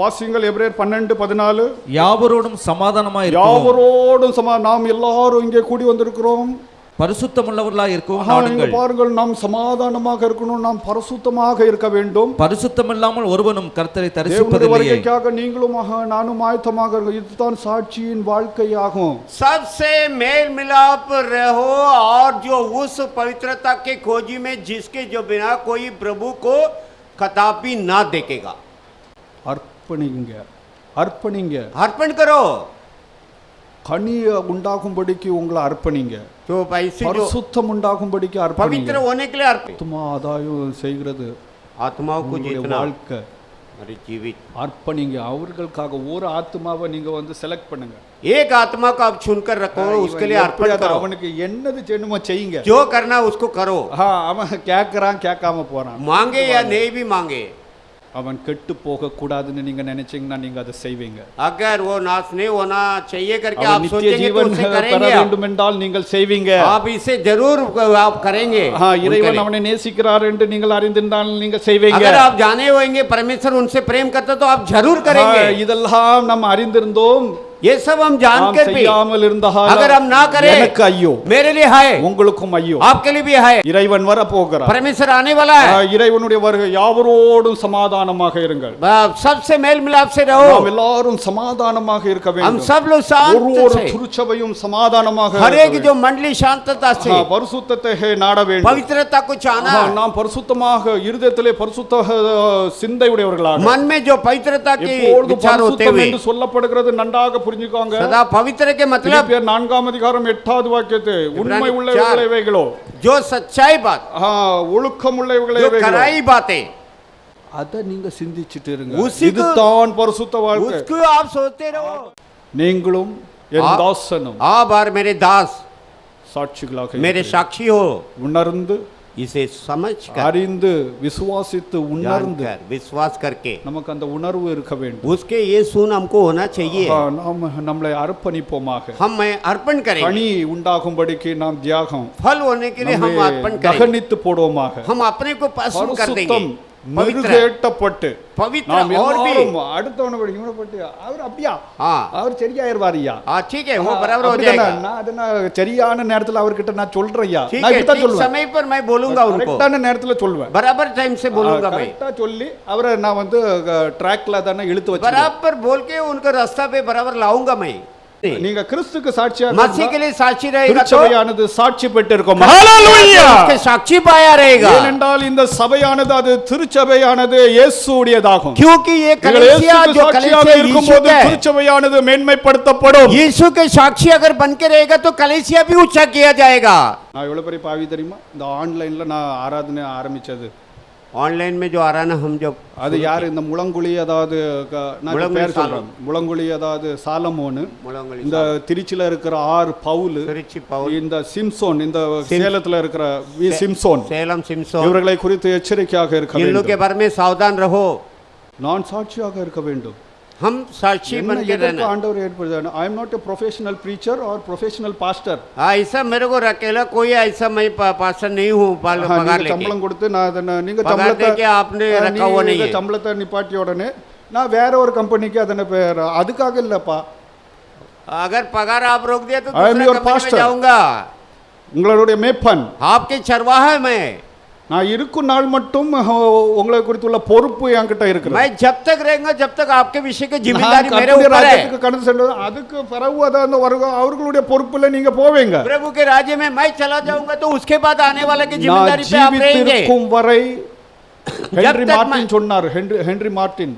வாசிங்கள் எபிரேயர் 12:14 யாவரோடும் சமாதானமாய் நாம் எல்லாரும் இங்கே கூடி வந்திருக்கிறோம். பரிசுத்தமுள்ளவர்களாய் இருக்கவும் நாடுங்கள். பாருங்கள், நாம் சமாதானமாக இருக்கணும், நாம் பரிசுத்தமாக இருக்க வேண்டும். பரிசுத்தமில்லாமல் ஒருவனும் கர்த்தரை தரிசிப்பதில்லை. வருகைக்காக நீங்களும் நானும் ஆயத்தமாக இருக்கணும். இதுதான் சாட்சியின் வாழ்க்கையாகும். सबसे मेल मिलाप रहो और जो उस पवित्रता के खोजी में जिसके जो बिना कोई प्रभु को कदापि ना देखेगा. अर्पण करो. கனி உண்டாகும்படிக்கு உங்களை அர்ப்பணிங்க. பரிசுத்தம் உண்டாகும்படிக்கு அர்ப்பணிங்க. पवित्र होने के लिए अर्पण. ஆத்மா ஆதாயம் செய்கிறது ஆத்மாவை जीतना வாழ்க்கை अरे जीवित அர்ப்பணிங்க. அவர்களுக்காக ஒரு ஆத்மாவை நீங்க செலக்ட் பண்ணுங்க. एक आत्मा को आप चुनकर रखो, उसके लिए अर्पण करो. அவனுக்கு என்னது செய்யணுமோ செய்யுங்க. जो करना उसको करो. அவன் கேட்கறான் கேட்காம போறான், मांगे या नहीं भी मांगे, அவன் கெட்டு போக கூடாதுன்னு நீங்க நினைச்சீங்கன்னா நீங்க அதை செய்வீங்க. अगर वो नाश नहीं होना चाहिए करके आप सोचेंगे तो उसे करेंगे. வேண்டும் என்றால் நீங்கள் செய்வீங்க. आप इसे जरूर आप करेंगे. இறைவன் அவனை நேசிக்கிறார் என்று நீங்கள் அறிந்திருந்தால் நீங்கள் செய்வீங்க. अगर आप जाने होंगे परमेश्वर उनसे प्रेम करता तो आप जरूर करेंगे. இதெல்லாம் நாம் அறிந்திருந்தோம். ये सब हम जानकर भी अगर हम ना करें எனக்கு ஐயோ, मेरे लिए है, உங்களுக்கும் ஐயோ, आपके लिए भी है. இறைவன் வர போகிறார். परमेश्वर आने वाला है. இறைவனுடைய வருகை யாவரோடும் சமாதானமாக இருங்கள். सबसे मेल मिलाप से रहो. நாம் எல்லாரும் சமாதானமாக இருக்க வேண்டும். हम सब लोग शांत से, திருச்சபையும் சமாதானமாக, हर एक जो मंडली शांतता से பரிசுத்தத்தை நாட வேண்டும். पवित्रता को चाहना. நாம் பரிசுத்தமாக இருதயத்திலே பரிசுத்த சிந்தை உடையவர்களாக, मन में जो पवित्रता के विचार होते हुए என்று சொல்லப்படுகிறது நன்றாக புரிஞ்சுக்கோங்க. सदा पवित्र के मतलब பிலிப்பியர் 4ஆம் அதிகாரம் 8வது வாக்கியத்தை உண்மை உள்ளவைகளே இவைகளோ, जो सच्चाई बात, ஒழுக்கம் உள்ளவைகளே जो இவைகளோ, कराई बातें, அத நீங்க சிந்திச்சிட்டு இருங்க. உசிக்கு- இதுதான் பரிசுத்த வாழ்க்கை. उसको आप सोचते रहो। நீங்களும் என் ஆ- தாசனும் आप और मेरे दास சாட்சிகளாக मेरे இருக்கிறீர்கள். साक्षी हो, உணர்ந்து इसे समझ कर, அறிந்து விசுவாசித்து உணர்ந்து जानकर, विश्वास करके நமக்கு அந்த உணர்வு இருக்க வேண்டும். उसके ये सुन हमको होना चाहिए। நாம் நம்மளை அர்ப்பணிப்போமாக. हम अर्पण करेंगे, கனி உண்டாகும்படிக்கு நாம் தியாகம் फल होने के लिए हम நம்மை अर्पण करेंगे, தகனித்து போடுவோமாக. हम अपने को पसंद कर देंगे, பரிசுத்தம் पवित्र மெருகேற்றப்பட்டு पवित्र நாம் और भी எல்லாரும் அடுத்தவனை விட இவனை பட்டு அவர் அப்படியா हाँ அவர் சரியாயிருவாரியா. हाँ ठीक है, वो बराबर हो அப்படிதானே? जाएगा। நான் அதை நான் சரியான நேரத்துல அவர்கிட்ட நான் சொல்றேன்யா. ठीक நான் है, இப்படித்தான் ठीक சொல்லுவேன். समय पर मैं बोलूंगा उनको, கரெக்டான நேரத்துல சொல்லுவேன். बराबर टाइम से बोलूंगा मैं, கரெக்டா சொல்லி அவரை நான் வந்து ட்ராக்ல தானே இழுத்து வச்சிருக்கேன். बराबर बोल के उनको रास्ता पे बराबर लाऊंगा मैं। நீங்க கிறிஸ்துக்கு சாட்சியா मसीह के लिए साक्षी रहेगा तो திருச்சபையானது சாட்சி பெற்றிருக்கும். उसके साक्षी पाया रहेगा, ஏனென்றால் இந்த சபையானது அது திருச்சபையானது இயேசுவுடையதாகும். क्योंकि ये நீங்கள் कलीसिया இயேசுக்கு जो சாட்சியாக कलीसिया இருக்கும்போது यीशु का है, திருச்சபையானது மேன்மைப்படுத்தப்படும். यीशु के साक्षी अगर बन के रहेगा तो कलीसिया भी ऊंचा किया जाएगा। நான் எவ்வளவு பெரிய பாவி தெரியுமா? இந்த ஆன்லைன்ல நான் ஆராதனை ஆரம்பிச்சது. ऑनलाइन में जो आ रहा ना, हम जब அது யார்? இந்த முழங்குழி, அதாவது நான் இப்ப முழங்குழி பேர் சொல்றேன். முழங்குழி அதாவது சாலமோனு, मुलंगली இந்த திருச்சில இருக்கிற ஆர் பவுல், तिरुचि पौल, இந்த சிம்சோன், இந்த சேலத்துல இருக்கிற வி சிம்சோன், सेलम सिमसोन, இவர்களை குறித்து எச்சரிக்கையாக இருக்க इन लोग के வேண்டும். बारे में सावधान रहो। நான் சாட்சியாக இருக்க வேண்டும். हम साक्षी बन के எதற்கு रहना। ஆண்டவர் ஏற்படுத்தார்? I am not a professional preacher or professional pastor. ऐसा मेरे को अकेला कोई ऐसा मैं पास्टर नहीं हूँ पगार நீங்க लेके, சம்பளம் கொடுத்து நான் அதனை நீங்க पगार சம்பளத்தை देके आपने रखा हुआ नहीं நீங்க है। சம்பளத்தை நிப்பாட்டிய உடனே நான் வேற ஒரு கம்பெனிக்கு அதனை பேர் அதுக்காக இல்லப்பா. अगर पगार आप रोक दिया तो I am दूसरा your कंपनी में pastor. जाऊंगा, உங்களுடைய மேப்பன். आपके चरवाहा मैं நான் இருக்கும் நாள் மட்டும் உங்களை குறித்துள்ள பொறுப்பு என்கிட்ட இருக்கிறது. मैं जब तक रहेगा जब तक आपके विषय की நான் जिम्मेदारी मेरे கர்த்தருடைய ऊपर है। ராஜ்யத்துக்கு கடந்து சென்றது அதுக்கு பிறகு அந்த அவர்களுடைய பொறுப்புல நீங்க போவீங்க. प्रभु के राज्य में मैं चला जाऊंगा तो उसके बाद आने वाले की நான் जिम्मेदारी पे आप रहेंगे। ஜீவித்திருக்கும் வரை ஹென்றி तक மார்ட்டின் சொன்னார். ஹென்றி மார்ட்டின் हेनरी मार्टिन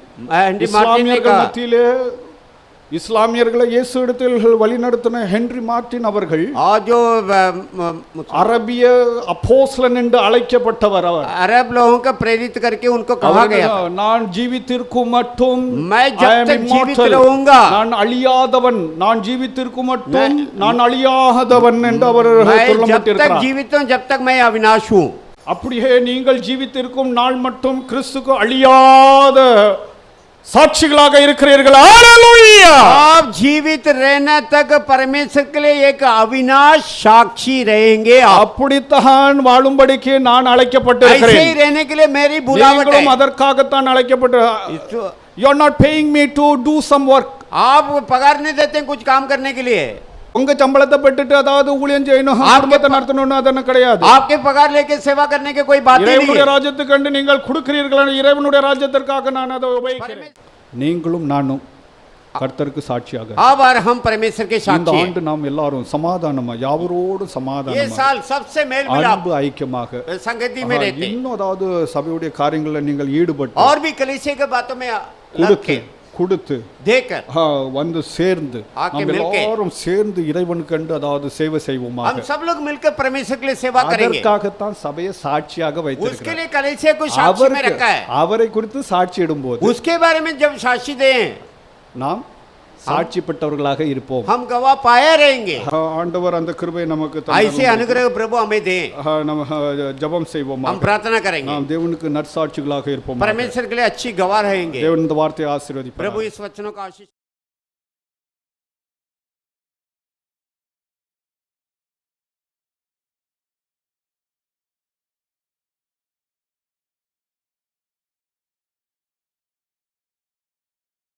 ने இஸ்லாமியர்கள் कहा, மத்தியிலே இஸ்லாமியர்களை இயேசு இடத்தில் வழிநடத்தின ஹென்றி மார்ட்டின் அவர்கள் और जो அரபிய அப்போஸ்தலன் என்று அழைக்கப்பட்டவர். அவர் अरब लोगों को प्रेरित करके उनको कहा गया था, நான் ஜீவித்திருக்கும் மட்டும் मैं I जब am तक जीवित immortal. रहूंगा, நான் அழியாதவன், நான் ஜீவித்திருக்கும் மட்டும் நான் அழியாதவன் என்று அவர் मैं जब तक சொல்லப்பட்டிருக்கிறார். जीवित हूँ जब तक मैं अविनाश हूँ। அப்படியே நீங்கள் ஜீவித்திருக்கும் நாள் மட்டும் கிறிஸ்துக்கு அழியாத சாட்சிகளாக இருக்கிறீர்கள். ஹalleluya! आप जीवित रहने तक परमेश्वर के लिए एक अविनाश साक्षी रहेंगे। आप அப்படித்தான் வாழும்படிக்கு நான் ऐसे ही அழைக்கப்பட்டிருக்கிறேன். रहने के लिए मेरी बुलावट நீங்களும் है। அதற்காகத்தான் அழைக்கப்பட்டு you are not paying me to do some work. आप पगार नहीं देते हैं कुछ काम करने के लिए, உங்க சம்பளத்தை பெற்றுட்டு அதாவது ஊழியம் செய்யணும், குடும்பத்தை நடத்தணும்னு அதென்ன கிடையாது. आपके पगार लेके सेवा करने के कोई बात ही नहीं இறைவனுடைய है। ராஜ்யத்துக்கு நீங்கள் கொடுக்கிறீர்கள், இறைவனுடைய ராஜ்யத்திற்காக நான் அதை உபயோகிக்கிறேன். நீங்களும் நானும் கர்த்தருக்கு சாட்சியாக अब और हम परमेश्वर के இந்த साक्षी हैं। ஆண்டு நாம் எல்லாரும் சமாதானமா யாவரோடு ये சமாதானமா साल सबसे मेल मिलाप அன்பு ஐக்கியமாக संगति में रहते हैं, இன்னும் அதாவது சபையுடைய காரியங்களில் நீங்கள் ஈடுபட்டு और भी कलीसिया के बातों में लग கொடுத்து के கொடுத்து देकर வந்து சேர்ந்து ஆக்கே நாம் மில்கே. எல்லாரும் சேர்ந்து இறைவனுக்கு கண்டு அதாவது சேவை हम செய்வோமாக. सब लोग मिलकर परमेश्वर के लिए सेवा करेंगे। அதற்காகத்தான் சபையை சாட்சியாக उसके வைத்திருக்கிறார். लिए कलीसिया को साक्षी में रखा है। அவரை குறித்து சாட்சி இடும்போது उसके बारे में जब साक्षी दें நாம் சாட்சி பெற்றவர்களாக இருப்போம். हम गवाह पाया रहेंगे। ஆண்டவர் அந்த கிருபை நமக்கு ऐसे अनुग्रह प्रभु हमें दे, நம்ம ஜெபம் செய்வோம். हम प्रार्थना करेंगे, நாம் தேவனுக்கு நற்சாட்சிகளாக இருப்போம். परमेश्वर के लिए अच्छी गवाह रहेंगे। தேவன் இந்த வார்த்தையை ஆசீர்வதிப்பார். प्रभु इस वचनों का आशीष